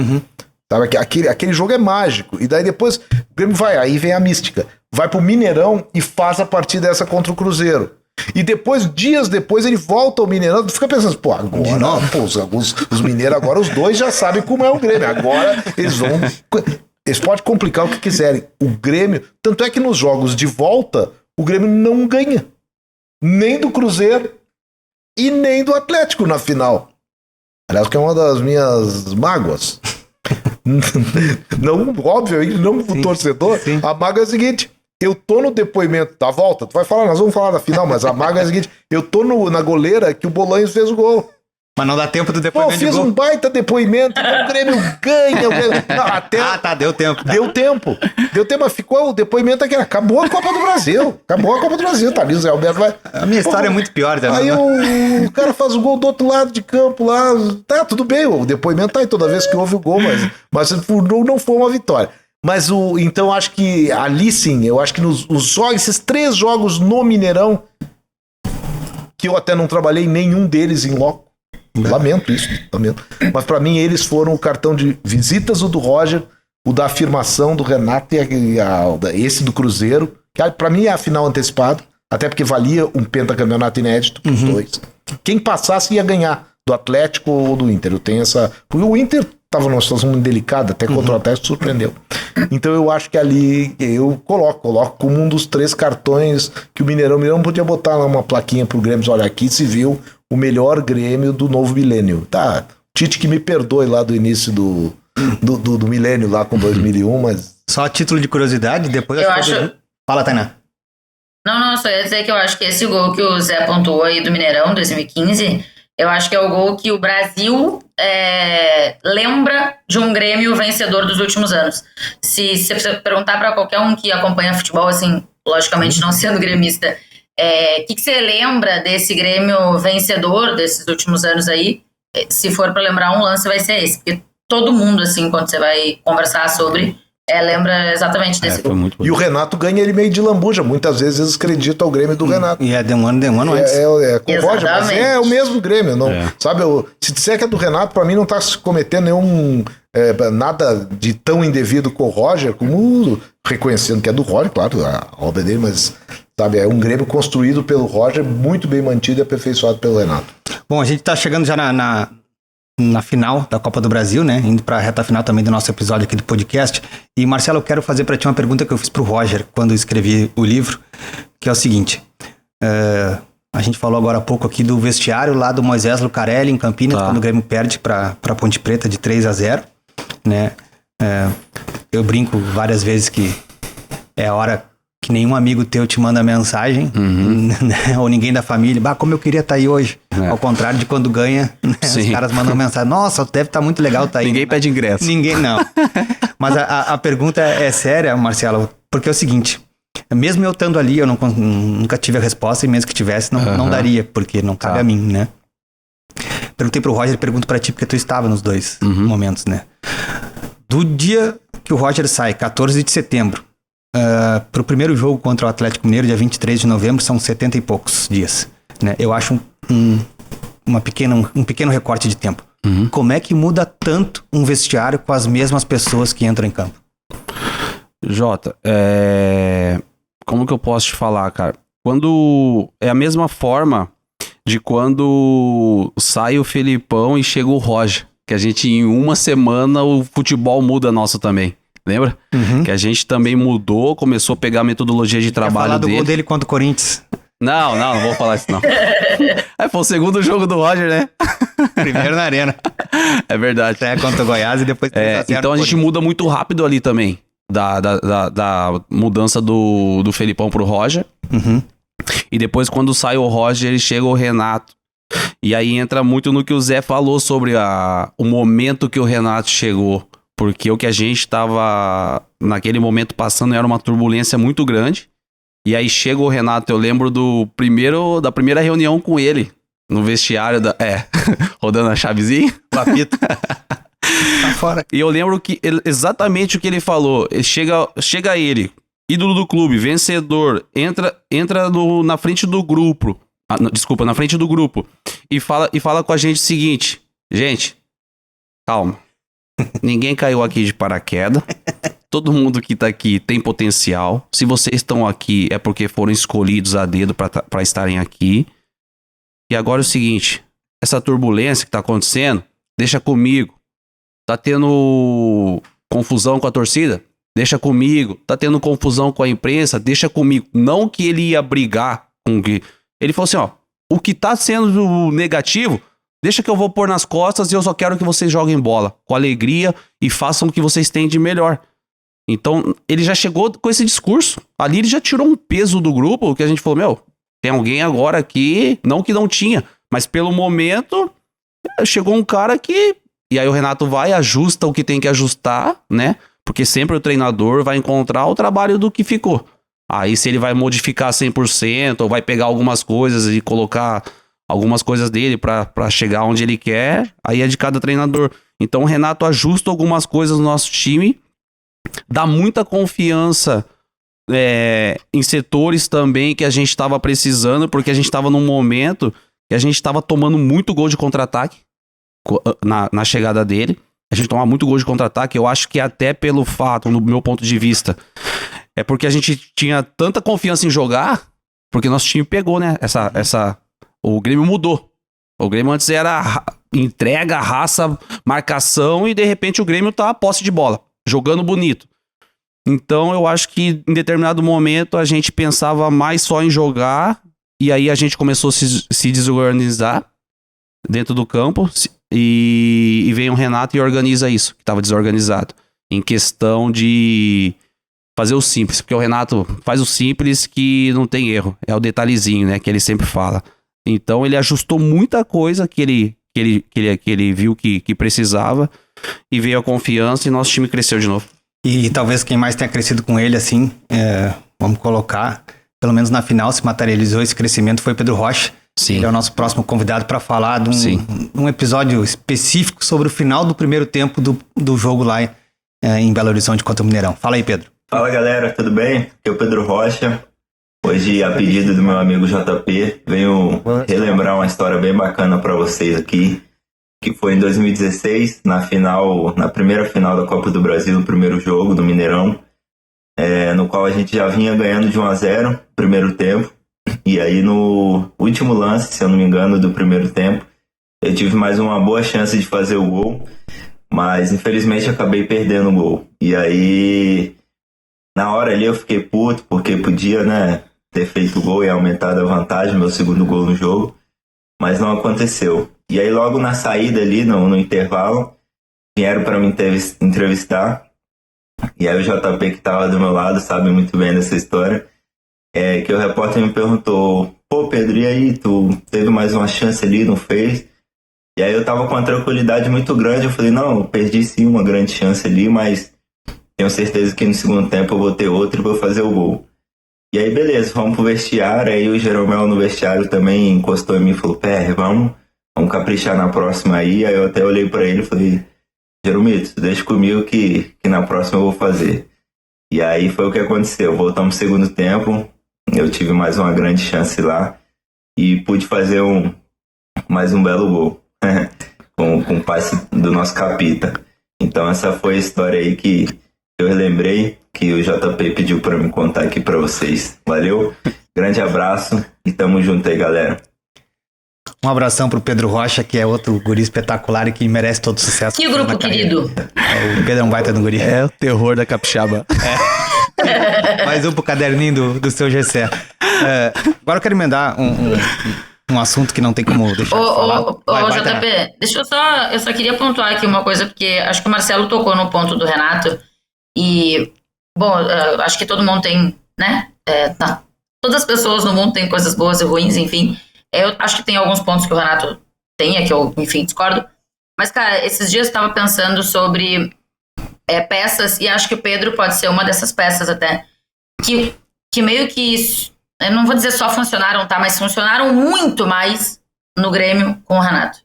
Sabe? Aquele jogo é mágico. E daí depois o Grêmio aí vem a mística. Vai pro Mineirão e faz a partida essa contra o Cruzeiro. E depois, dias depois, ele volta ao Mineirão. Tu fica pensando, agora, os mineiros agora, os dois já sabem como é o Grêmio. Agora eles podem complicar o que quiserem. O Grêmio, tanto é que nos jogos de volta, o Grêmio não ganha. Nem do Cruzeiro e nem do Atlético na final. Aliás, que é uma das minhas mágoas. Não, obviamente, não o torcedor. Sim. A mágoa é a seguinte: eu tô no depoimento da volta, tu vai falar, nós vamos falar da final, mas a mágoa é a seguinte: eu tô na goleira que o Bolanhos fez o gol. Mas não dá tempo do depoimento. Eu fiz um baita depoimento, o Grêmio ganha. Não, deu tempo. Tá. Deu tempo, mas ficou o depoimento aqui. Acabou a Copa do Brasil. Tá ali, o Zé Alberto vai. A minha história é muito pior também. Aí o cara faz o gol do outro lado de campo lá. Tá, tudo bem, o depoimento tá aí toda vez que houve o gol, mas não foi uma vitória. Mas então acho que ali sim, eu acho que esses 3 jogos no Mineirão, que eu até não trabalhei nenhum deles em loco. Lamento isso, mas pra mim eles foram o cartão de visitas, o do Roger, o da afirmação do Renato e esse do Cruzeiro, que pra mim é a final antecipada, até porque valia um pentacampeonato inédito pros dois. Quem passasse ia ganhar, do Atlético ou do Inter. Eu tenho essa... Porque o Inter estava numa situação muito delicada, até contra o Atlético surpreendeu. Então eu acho que ali eu coloco como um dos 3 cartões que o Mineirão podia botar lá uma plaquinha pro Grêmio, olha, aqui se viu o melhor Grêmio do novo milênio. Tá, Tite que me perdoe lá do início do milênio lá com 2001, mas... Só a título de curiosidade, depois... Eu acho... Fala, Tainá. Não, só ia dizer que eu acho que esse gol que o Zé pontuou aí do Mineirão, 2015, eu acho que é o gol que o Brasil lembra de um Grêmio vencedor dos últimos anos. Se você perguntar para qualquer um que acompanha futebol, assim, logicamente não sendo gremista, o que você lembra desse Grêmio vencedor desses últimos anos aí? Se for para lembrar um lance, vai ser esse, porque todo mundo, assim, quando você vai conversar sobre, lembra exatamente desse gol. E o Renato ganha ele meio de lambuja, muitas vezes eles acreditam ao Grêmio do Renato. E de um ano antes. Com o Roger, mas é o mesmo Grêmio, não, sabe? Se disser que é do Renato, pra mim não tá se cometendo nenhum nada de tão indevido com o Roger, como reconhecendo que é do Roger, claro, a obra dele, mas sabe, é um Grêmio construído pelo Roger, muito bem mantido e aperfeiçoado pelo Renato. Bom, a gente tá chegando já na final da Copa do Brasil, né? Indo pra reta final também do nosso episódio aqui do podcast. E, Marcelo, eu quero fazer pra ti uma pergunta que eu fiz pro Roger quando eu escrevi o livro, que é o seguinte. A gente falou agora há pouco aqui do vestiário lá do Moisés Lucarelli em Campinas, quando o Grêmio perde pra Ponte Preta de 3-0, né? Eu brinco várias vezes que é a hora que nenhum amigo teu te manda mensagem, né? Ou ninguém da família, como eu queria estar aí hoje. Ao contrário de quando ganha, né? Os caras mandam mensagem, nossa, deve estar muito legal estar aí. Ninguém pede ingresso. Ninguém, não. Mas a pergunta é séria, Marcelo, porque é o seguinte, mesmo eu estando ali, eu nunca tive a resposta, e mesmo que tivesse, não daria, porque não cabe a mim, né? Perguntei pro Roger, pergunto pra ti, porque tu estava nos dois momentos, né? Do dia que o Roger sai, 14 de setembro, pro primeiro jogo contra o Atlético Mineiro, dia 23 de novembro, são 70 e poucos dias, né? Eu acho um pequeno recorte de tempo. Como é que muda tanto um vestiário com as mesmas pessoas que entram em campo? Jota, como que eu posso te falar, cara? Quando é a mesma forma de quando sai o Felipão e chega o Roger, que a gente em uma semana o futebol muda nosso também. Lembra? Que a gente também mudou, começou a pegar a metodologia de trabalho falar do dele. Gol dele contra o Corinthians. Não vou falar isso não. Foi o segundo jogo do Roger, né? Primeiro na arena. É verdade. Contra o Goiás e depois... Então a gente muda muito rápido ali também. Da mudança do Felipão pro Roger. E depois quando sai o Roger, ele chega o Renato. E aí entra muito no que o Zé falou sobre o momento que o Renato chegou. Porque o que a gente estava naquele momento passando era uma turbulência muito grande. E aí chega o Renato, eu lembro da primeira reunião com ele, no vestiário, rodando a chavezinha. O apito. Tá fora. E eu lembro exatamente o que ele falou. Chega ele, ídolo do clube, vencedor, entra na frente do grupo. Na frente do grupo. E fala com a gente o seguinte: gente, calma. Ninguém caiu aqui de paraquedas. Todo mundo que tá aqui tem potencial. Se vocês estão aqui é porque foram escolhidos a dedo pra estarem aqui. E agora é o seguinte: essa turbulência que tá acontecendo, deixa comigo. Tá tendo confusão com a torcida? Deixa comigo. Tá tendo confusão com a imprensa? Deixa comigo. Não que ele ia brigar com que... Ele falou assim, o que tá sendo negativo, deixa que eu vou pôr nas costas e eu só quero que vocês joguem bola com alegria e façam o que vocês têm de melhor. Então, ele já chegou com esse discurso. Ali ele já tirou um peso do grupo, que a gente falou, tem alguém agora aqui, não que não tinha, mas pelo momento, chegou um cara que... E aí o Renato vai, ajusta o que tem que ajustar, né? Porque sempre o treinador vai encontrar o trabalho do que ficou. Aí se ele vai modificar 100% ou vai pegar algumas coisas e colocar algumas coisas dele pra chegar onde ele quer, aí é de cada treinador. Então o Renato ajusta algumas coisas no nosso time, dá muita confiança em setores também que a gente estava precisando, porque a gente estava num momento que a gente estava tomando muito gol de contra-ataque na chegada dele. A gente tomava muito gol de contra-ataque. Eu acho que até pelo fato, no meu ponto de vista, é porque a gente tinha tanta confiança em jogar, porque nosso time pegou, né? O Grêmio mudou. O Grêmio antes era entrega, raça, marcação e de repente o Grêmio tá a posse de bola, jogando bonito. Então eu acho que em determinado momento a gente pensava mais só em jogar e aí a gente começou a se desorganizar dentro do campo e vem o Renato e organiza isso, que estava desorganizado, em questão de fazer o simples, porque o Renato faz o simples que não tem erro, é o detalhezinho, né, que ele sempre fala. Então ele ajustou muita coisa que ele viu que precisava e veio a confiança e nosso time cresceu de novo. E talvez quem mais tenha crescido com ele, assim, vamos colocar, pelo menos na final se materializou esse crescimento, foi Pedro Rocha. Sim. Ele é o nosso próximo convidado para falar de um episódio específico sobre o final do primeiro tempo do jogo lá em Belo Horizonte contra o Mineirão. Fala aí, Pedro. Fala, galera, tudo bem? Aqui é o Pedro Rocha. Hoje, a pedido do meu amigo JP, venho relembrar uma história bem bacana para vocês aqui, que foi em 2016, na primeira final da Copa do Brasil, no primeiro jogo do Mineirão, no qual a gente já vinha ganhando de 1-0 no primeiro tempo. E aí, no último lance, se eu não me engano, do primeiro tempo, eu tive mais uma boa chance de fazer o gol, mas infelizmente acabei perdendo o gol. E aí, na hora ali eu fiquei puto, porque podia, né, ter feito o gol e aumentado a vantagem, meu segundo gol no jogo, mas não aconteceu. E aí logo na saída ali, no intervalo, vieram para me entrevistar, e aí o JP que estava do meu lado sabe muito bem dessa história, que o repórter me perguntou: pô, Pedro, e aí, tu teve mais uma chance ali, não fez? E aí eu tava com uma tranquilidade muito grande, eu falei: não, eu perdi sim uma grande chance ali, mas tenho certeza que no segundo tempo eu vou ter outro e vou fazer o gol. E aí beleza, vamos pro vestiário, aí o Jeromel no vestiário também encostou em mim e falou: Pé, vamos caprichar na próxima aí. Aí eu até olhei pra ele e falei: Jeromito, deixa comigo que na próxima eu vou fazer. E aí foi o que aconteceu, voltamos no segundo tempo, eu tive mais uma grande chance lá e pude fazer mais um belo gol com o passe do nosso capita. Então essa foi a história aí que eu lembrei, que o JP pediu pra me contar aqui pra vocês. Valeu, grande abraço e tamo junto aí, galera. Um abração pro Pedro Rocha, que é outro guri espetacular e que merece todo o sucesso. Que grupo querido. O Pedro é um baita do guri. É o terror da capixaba. Mais um pro caderninho do seu GC. Agora eu quero emendar um assunto que não tem como deixar de falar. JP, deixa eu só queria pontuar aqui uma coisa, porque acho que o Marcelo tocou no ponto do Renato e, bom, acho que todo mundo tem, né, todas as pessoas no mundo têm coisas boas e ruins, enfim. Eu acho que tem alguns pontos que o Renato tem, que eu, enfim, discordo. Mas, cara, esses dias eu estava pensando sobre peças, e acho que o Pedro pode ser uma dessas peças até, que meio que, eu não vou dizer só funcionaram, tá? Mas funcionaram muito mais no Grêmio com o Renato.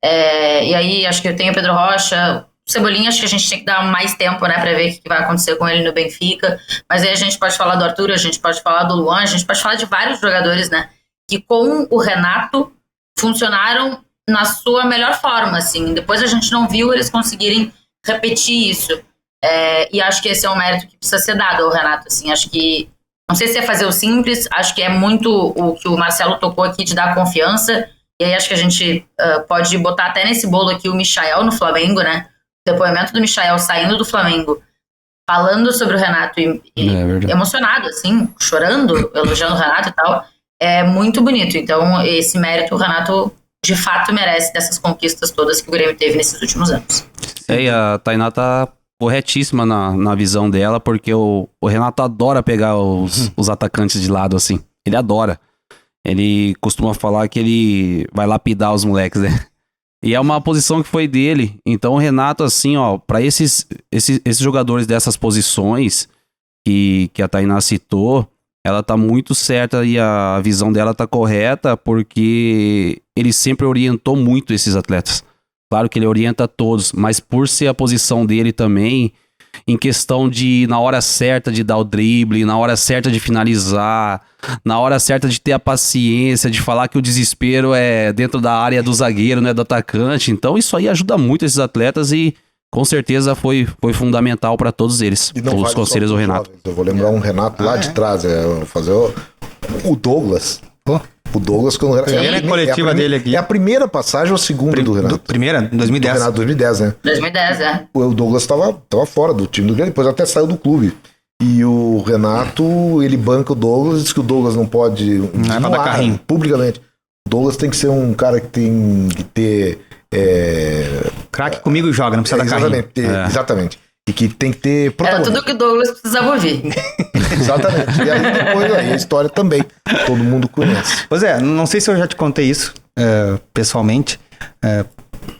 E aí, acho que eu tenho o Pedro Rocha, o Cebolinha, acho que a gente tem que dar mais tempo, né, pra ver o que vai acontecer com ele no Benfica. Mas aí a gente pode falar do Arthur, a gente pode falar do Luan, a gente pode falar de vários jogadores, né, que com o Renato funcionaram na sua melhor forma, assim. Depois a gente não viu eles conseguirem repetir isso. E acho que esse é um mérito que precisa ser dado ao Renato, assim. Acho que, não sei se é fazer o simples, acho que é muito o que o Marcelo tocou aqui de dar confiança, e aí acho que a gente pode botar até nesse bolo aqui o Michael no Flamengo, né? O depoimento do Michael saindo do Flamengo, falando sobre o Renato e emocionado, assim, chorando, elogiando o Renato e tal, é muito bonito. Então, esse mérito o Renato de fato merece dessas conquistas todas que o Grêmio teve nesses últimos anos. E a Tainá tá corretíssima na visão dela, porque o Renato adora pegar os atacantes de lado, assim. Ele adora. Ele costuma falar que ele vai lapidar os moleques, né? E é uma posição que foi dele. Então o Renato, assim, ó, pra esses jogadores dessas posições que a Tainá citou, ela tá muito certa e a visão dela tá correta, porque ele sempre orientou muito esses atletas. Claro que ele orienta todos, mas por ser a posição dele também, em questão de, na hora certa de dar o drible, na hora certa de finalizar, na hora certa de ter a paciência, de falar que o desespero é dentro da área do zagueiro, não é do atacante. Então isso aí ajuda muito esses atletas e com certeza foi fundamental para todos eles, os conselhos do Renato. Eu vou lembrar um Renato lá de trás, fazer o Douglas. O Douglas, quando o Renato... É a coletiva dele aqui. É a primeira passagem ou a segunda do Renato? Primeira, em 2010. Do Renato, 2010, né? 2010, é. O Douglas tava fora do time do Grêmio, depois até saiu do clube. E o Renato, ele banca o Douglas, diz que o Douglas não pode... Não é pra dar carrinho. Publicamente. O Douglas tem que ser um cara que tem que ter... Craque comigo e joga, não precisa dar carrinho. Exatamente. E que tem que ter Era protagonismo. tudo que o Douglas precisava ouvir. Exatamente. E aí depois aí a história também. Todo mundo conhece. Pois é, não sei se eu já te contei isso pessoalmente,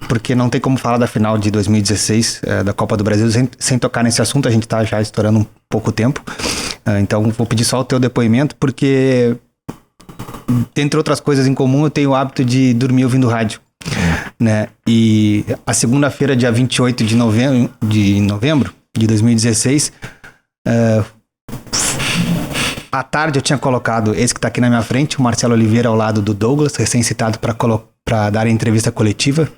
porque não tem como falar da final de 2016 da Copa do Brasil sem tocar nesse assunto. A gente tá já estourando um pouco tempo. Então vou pedir só o teu depoimento, porque dentre outras coisas em comum, eu tenho o hábito de dormir ouvindo rádio. Né? E a segunda-feira, dia 28 de novembro de 2016, à tarde eu tinha colocado esse que está aqui na minha frente, o Marcelo Oliveira ao lado do Douglas, recém-citado para dar a entrevista coletiva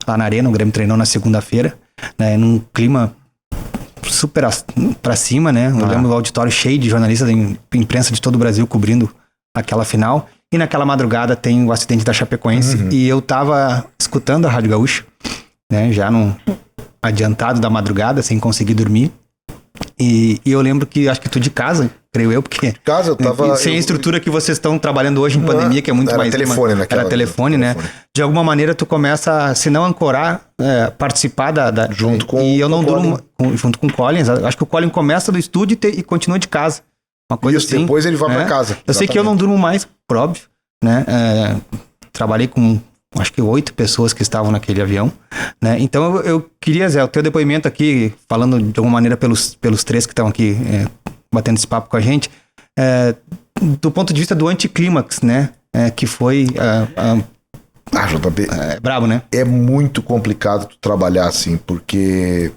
lá na Arena. O Grêmio treinou na segunda-feira, né, num clima super para cima, né? Eu lembro do auditório cheio de jornalistas da imprensa de todo o Brasil cobrindo aquela final. E naquela madrugada tem o acidente da Chapecoense. E eu tava escutando a Rádio Gaúcha, né? Já no adiantado da madrugada, sem conseguir dormir. E eu lembro que, acho que tu de casa, creio eu, porque... Casa, eu tava... Sem a estrutura que vocês estão trabalhando hoje em pandemia, que é muito mais... Telefone naquela, era telefone, né? De alguma maneira tu começa, se não ancorar, participar da... Junto com e eu não o durmo... junto com o Collins. Acho que o Collins começa do estúdio e continua de casa. Uma coisa Isso, assim, depois ele vai pra casa. Eu sei que eu não durmo mais, por óbvio, né? Trabalhei com, acho que 8 pessoas que estavam naquele avião, né? Então eu queria, Zé, o teu depoimento aqui, falando de alguma maneira pelos 3 que estão aqui batendo esse papo com a gente, do ponto de vista do anticlímax, né? Que foi... JP, brabo, né? É muito complicado tu trabalhar assim, porque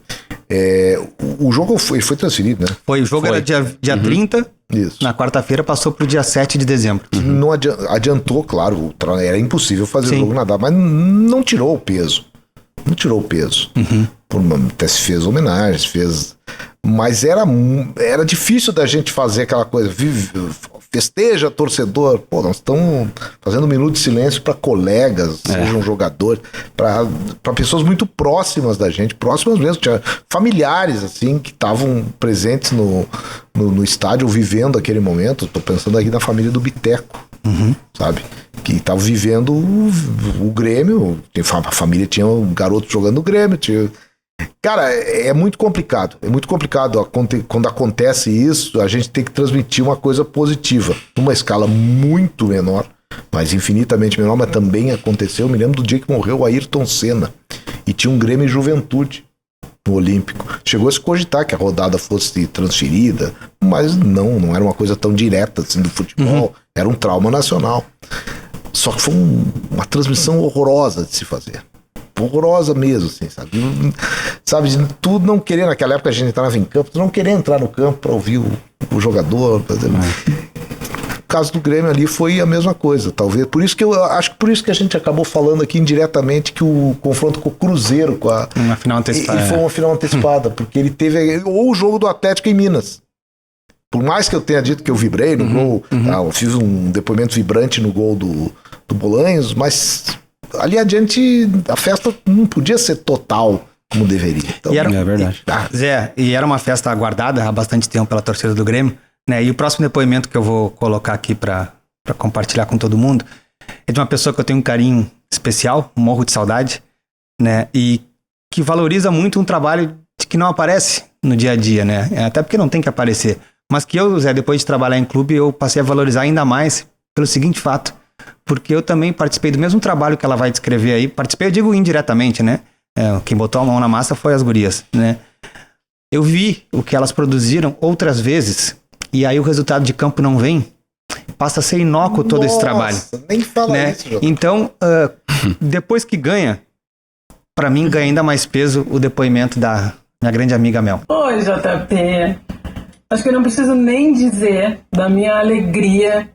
o jogo foi transferido, né? O jogo era dia 30, Isso. Na quarta-feira passou pro dia 7 de dezembro. Não adiantou, claro, era impossível fazer o jogo nadar, mas não tirou o peso. Não tirou o peso. Até se fez homenagens, mas era difícil da gente fazer aquela coisa, festeja torcedor, pô, nós estamos fazendo um minuto de silêncio para colegas, sejam jogadores, para pessoas muito próximas da gente, próximas mesmo, tinha familiares assim que estavam presentes no estádio vivendo aquele momento. Tô pensando aqui na família do Biteco, sabe, que estavam vivendo o Grêmio, a família tinha um garoto jogando no Grêmio, Cara, é muito complicado. É muito complicado. Quando acontece isso, a gente tem que transmitir uma coisa positiva. Numa escala muito menor, mas infinitamente menor, mas também aconteceu. Eu me lembro do dia que morreu o Ayrton Senna. E tinha um Grêmio e Juventude no Olímpico. Chegou a se cogitar que a rodada fosse transferida, mas não era uma coisa tão direta assim do futebol. Era um trauma nacional. Só que foi uma transmissão horrorosa de se fazer. Horrorosa mesmo, assim, sabe? Tu não querer, naquela época a gente entrava em campo, tu não querer entrar no campo pra ouvir o jogador. O caso do Grêmio ali foi a mesma coisa, talvez. Por isso que eu acho que por isso que a gente acabou falando aqui indiretamente que o confronto com o Cruzeiro uma final antecipada. Foi uma final antecipada, porque ele teve ou o jogo do Atlético em Minas. Por mais que eu tenha dito que eu vibrei no gol, eu fiz um depoimento vibrante no gol do Bolanhos, mas ali adiante a festa não podia ser total como deveria. Então, é verdade. Zé, e era uma festa aguardada há bastante tempo pela torcida do Grêmio, né? E o próximo depoimento que eu vou colocar aqui para compartilhar com todo mundo é de uma pessoa que eu tenho um carinho especial, um morro de saudade, né? E que valoriza muito um trabalho que não aparece no dia a dia, né? Até porque não tem que aparecer. Mas que eu, Zé, depois de trabalhar em clube, eu passei a valorizar ainda mais pelo seguinte fato. Porque eu também participei do mesmo trabalho que ela vai descrever aí. Participei, eu digo indiretamente, né? Quem botou a mão na massa foi as gurias, né? Eu vi o que elas produziram outras vezes, e aí o resultado de campo não vem, passa a ser inócuo todo esse trabalho. Nem fala né? isso, Jota. Então, depois que ganha, pra mim ganha ainda mais peso o depoimento da minha grande amiga Mel. Oi, JP. Acho que eu não preciso nem dizer da minha alegria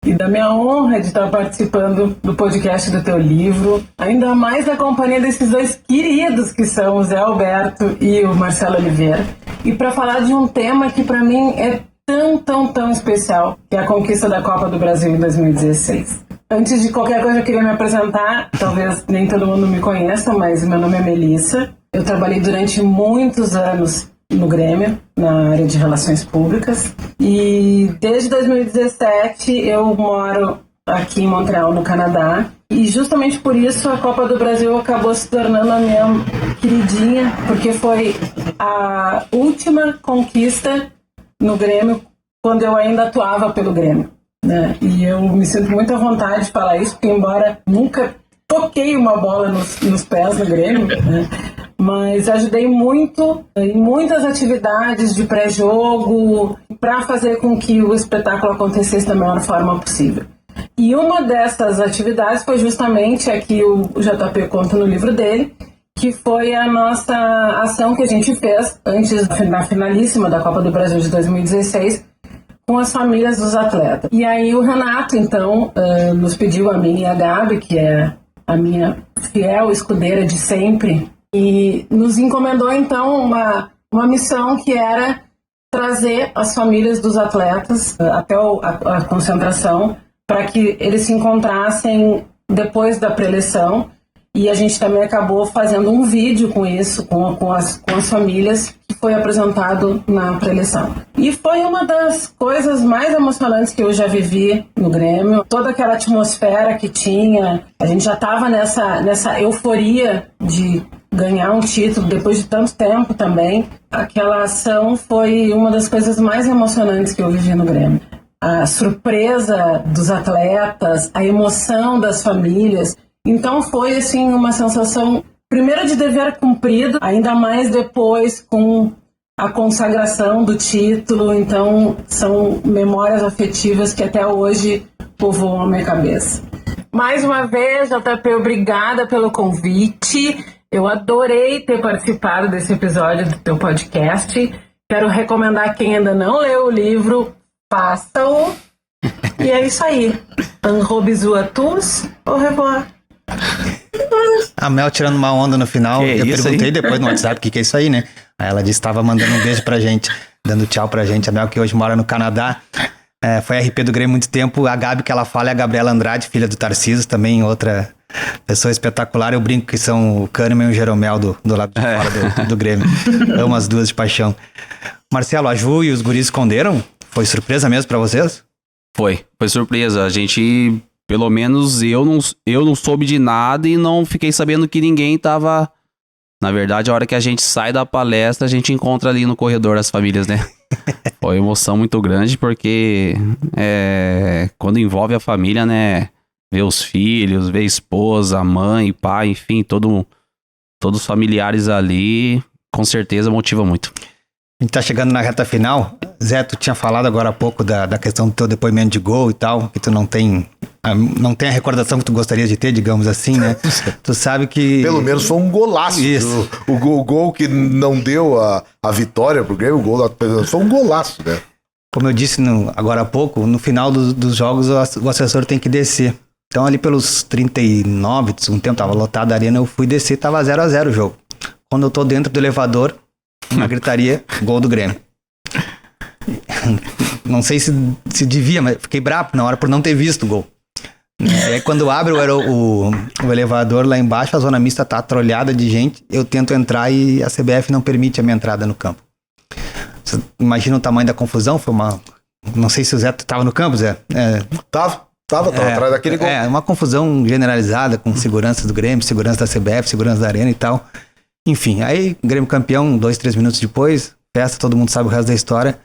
e da minha honra de estar participando do podcast do teu livro, ainda mais na companhia desses dois queridos que são o Zé Alberto e o Marcelo Oliveira. E para falar de um tema que para mim é tão especial, que é a conquista da Copa do Brasil em 2016. Antes de qualquer coisa, eu queria me apresentar. Talvez nem todo mundo me conheça, mas meu nome é Melissa. Eu trabalhei durante muitos anos no Grêmio, na área de relações públicas. E desde 2017 eu moro aqui em Montreal, no Canadá. E justamente por isso a Copa do Brasil acabou se tornando a minha queridinha, porque foi a última conquista no Grêmio quando eu ainda atuava pelo Grêmio, né? E eu me sinto muito à vontade de falar isso, porque embora nunca toquei uma bola nos pés no Grêmio, né? Mas ajudei muito em muitas atividades de pré-jogo para fazer com que o espetáculo acontecesse da melhor forma possível. E uma dessas atividades foi justamente a que o JP conta no livro dele, que foi a nossa ação que a gente fez antes da finalíssima da Copa do Brasil de 2016, com as famílias dos atletas. E aí o Renato, então, nos pediu, a mim e a Gabi, que é a minha fiel escudeira de sempre, e nos encomendou, então, uma missão que era trazer as famílias dos atletas até a concentração, para que eles se encontrassem depois da preleção. E a gente também acabou fazendo um vídeo com isso, com as famílias, que foi apresentado na preleção. E foi uma das coisas mais emocionantes que eu já vivi no Grêmio. Toda aquela atmosfera que tinha, a gente já estava nessa euforia de ganhar um título depois de tanto tempo também. Aquela ação foi uma das coisas mais emocionantes que eu vivi no Grêmio. A surpresa dos atletas, a emoção das famílias. Então foi assim uma sensação, primeiro de dever cumprido, ainda mais depois com a consagração do título. Então são memórias afetivas que até hoje povoam a minha cabeça. Mais uma vez, JP, obrigada pelo convite. Eu adorei ter participado desse episódio do teu podcast. Quero recomendar quem ainda não leu o livro, faça-o. E é isso aí. Un gros bisou à tous. Au revoir. A Mel tirando uma onda no final. Que eu isso perguntei aí? depois no WhatsApp o que é isso aí, né? Aí ela disse que estava mandando um beijo pra gente, dando tchau pra gente. A Mel, que hoje mora no Canadá, foi RP do Grêmio há muito tempo. A Gabi, que ela fala, é a Gabriela Andrade, filha do Tarcísio, também outra pessoa espetacular. Eu brinco que são o Kahneman e o Jeromel do lado de fora do Grêmio. Amo as duas de paixão. Marcelo, a Ju e os guris esconderam? Foi surpresa mesmo pra vocês? Foi surpresa. A gente, pelo menos eu não soube de nada e não fiquei sabendo que ninguém tava... Na verdade, a hora que a gente sai da palestra, a gente encontra ali no corredor as famílias, né? Foi uma emoção muito grande, porque quando envolve a família, né? Ver os filhos, ver a esposa, a mãe, pai, enfim, todos os familiares ali, com certeza motiva muito. A gente tá chegando na reta final. Zé, tu tinha falado agora há pouco da questão do teu depoimento de gol e tal, que tu não tem a recordação que tu gostaria de ter, digamos assim, né? Tu sabe que... Pelo menos foi um golaço. Isso. O gol que não deu a vitória pro Grêmio, o gol foi um golaço, né? Como eu disse agora há pouco, no final dos jogos o assessor tem que descer. Então ali pelos 39 do segundo tempo, tava lotada a arena, eu fui descer, tava 0-0 o jogo. Quando eu tô dentro do elevador, uma gritaria, gol do Grêmio. Não sei se devia, mas fiquei bravo na hora por não ter visto o gol. Aí quando abre o elevador lá embaixo, a zona mista tá atrolhada de gente, eu tento entrar e a CBF não permite a minha entrada no campo. Você imagina o tamanho da confusão? Foi uma... Não sei se o Zé tava no campo, Zé. Tava atrás daquele gol. Uma confusão generalizada com segurança do Grêmio, segurança da CBF, segurança da Arena e tal. Enfim, aí Grêmio campeão, 2-3 minutos depois, festa, todo mundo sabe o resto da história.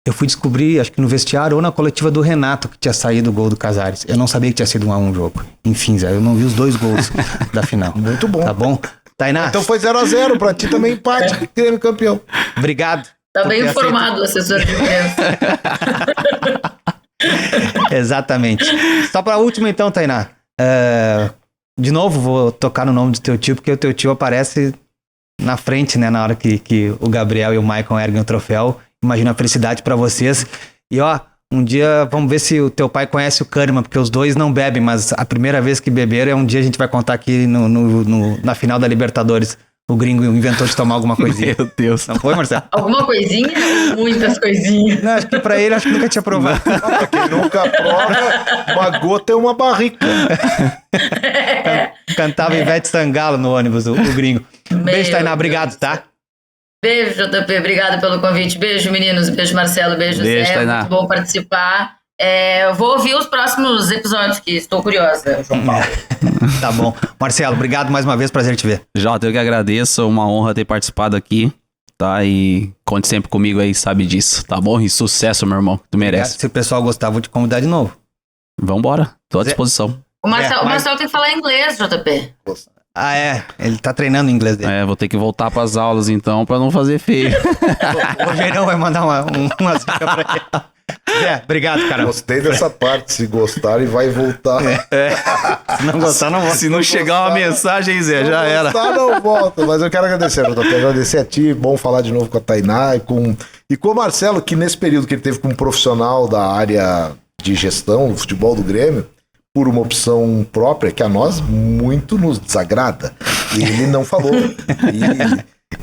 Eu fui descobrir, acho que no vestiário ou na coletiva do Renato, que tinha saído o gol do Casares. Eu não sabia que tinha sido 1-1 o jogo. Enfim, Zé, eu não vi os 2 gols da final. Muito bom. Tá bom? Tainá? Então foi 0-0, pra ti também empate, Grêmio campeão. Obrigado. Tá bem informado o assessor de imprensa. Exatamente. Só pra última então, Tainá. De novo, vou tocar no nome do teu tio, porque o teu tio aparece na frente, né, na hora que o Gabriel e o Maicon erguem o troféu. Imagina a felicidade pra vocês. E ó, um dia vamos ver se o teu pai conhece o Kahneman, porque os dois não bebem, mas a primeira vez que beberam um dia a gente vai contar aqui na final da Libertadores. o gringo inventou de tomar alguma coisinha. Meu Deus. Não foi, Marcelo? Alguma coisinha? Muitas coisinhas. Não, acho que pra ele, acho que nunca tinha provado. Quem nunca prova, uma gota é uma barrica. Cantava Ivete Sangalo no ônibus, o gringo. Beijo, Tainá. Obrigado, tá? Beijo, JP. Obrigado pelo convite. Beijo, meninos. Beijo, Marcelo. Beijo, Zé. Tainá. Muito bom participar. Eu vou ouvir os próximos episódios, que estou curiosa, João Paulo. Tá bom. Marcelo, obrigado mais uma vez. Prazer te ver. Jota, eu que agradeço. Uma honra ter participado aqui, tá? E conte sempre comigo aí, sabe disso, tá bom? E sucesso, meu irmão. Tu merece. Se o pessoal gostar, vou te convidar de novo. Vambora. Tô à disposição. O Marcelo tem que falar inglês, JP. Ah, é? Ele tá treinando o inglês dele. Vou ter que voltar pras aulas então, pra não fazer feio. O Rogerão vai mandar uma dica pra ele. Zé, obrigado, cara. Gostei dessa parte. Se gostarem, vai voltar. Se não gostar, não volta. Se não chegar uma mensagem, Zé, já era. Se gostar, não volta. Mas eu quero agradecer, JP. Agradecer a ti. Bom falar de novo com a Tainá e com o Marcelo, que nesse período que ele teve como profissional da área de gestão do futebol do Grêmio, por uma opção própria, que a nós muito nos desagrada. Ele não falou.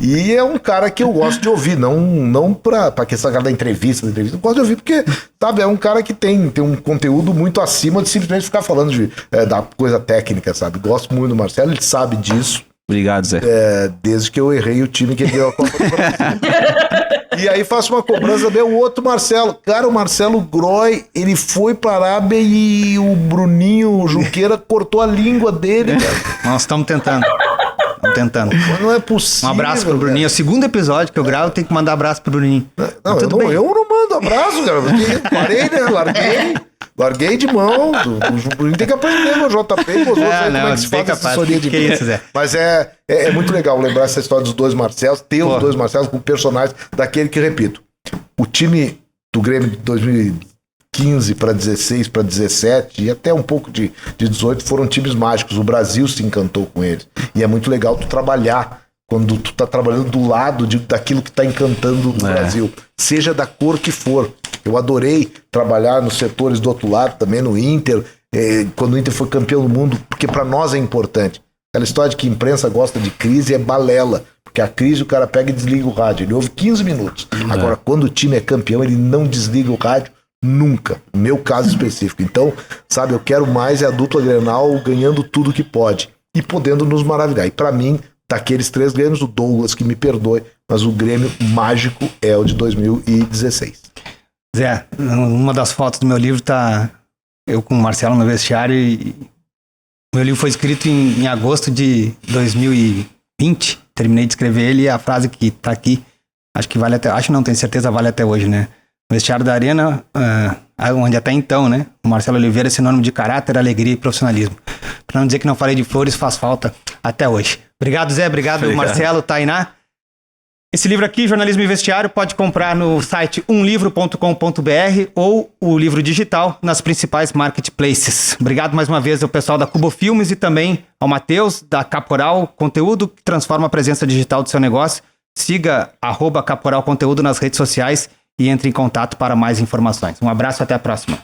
E é um cara que eu gosto de ouvir, não pra questão da entrevista, eu gosto de ouvir porque, sabe, é um cara que tem um conteúdo muito acima de simplesmente ficar falando da coisa técnica, sabe? Gosto muito do Marcelo, ele sabe disso. Obrigado, Zé. Desde que eu errei o time que ele deu a Copa do Brasil. E aí faço uma cobrança também, o outro Marcelo. Cara, o Marcelo Groy, ele foi pra Arábia e o Bruninho Junqueira cortou a língua dele, cara. Nós estamos tentando. Mas não é possível. Um abraço pro Bruninho. É o segundo episódio que eu gravo, eu tenho que mandar abraço pro Bruninho. Não, eu não mando abraço, cara. Porque parei, né? Larguei de mão. O Bruninho tem que aprender no JP e com os outros aí como é que se faz essa assessoria de isso, Zé. Mas é muito legal lembrar essa história dos dois Marcelos, ter os dois Marcelos com personagens daquele que, repito, o time do Grêmio de 2015 para 16, para 17 e até um pouco de 18 foram times mágicos. O Brasil se encantou com eles. E é muito legal tu trabalhar quando tu tá trabalhando do lado daquilo que tá encantando o Brasil, seja da cor que for. Eu adorei trabalhar nos setores do outro lado, também no Inter, quando o Inter foi campeão do mundo, porque para nós é importante. Aquela história de que a imprensa gosta de crise é balela, porque a crise o cara pega e desliga o rádio, ele ouve 15 minutos. Agora, quando o time é campeão, ele não desliga o rádio nunca, no meu caso específico. Então, sabe, eu quero mais a dupla Grenal ganhando tudo que pode e podendo nos maravilhar. E para mim, daqueles 3 Grêmios, o Douglas que me perdoe, mas o Grêmio mágico é o de 2016. Zé, uma das fotos do meu livro tá eu com o Marcelo no vestiário e meu livro foi escrito em agosto de 2020. Terminei de escrever ele e a frase que tá aqui, tenho certeza, vale até hoje, né? No vestiário da Arena, onde até então, né? O Marcelo Oliveira é sinônimo de caráter, alegria e profissionalismo. Pra não dizer que não falei de flores, faz falta até hoje. Obrigado, Zé. Obrigado. Marcelo, Tainá. Esse livro aqui, Jornalismo e Vestiário, pode comprar no site umlivro.com.br ou o livro digital nas principais marketplaces. Obrigado mais uma vez ao pessoal da Cubo Filmes e também ao Matheus, da Caporal Conteúdo, que transforma a presença digital do seu negócio. Siga @Caporal Conteúdo nas redes sociais e entre em contato para mais informações. Um abraço e até a próxima.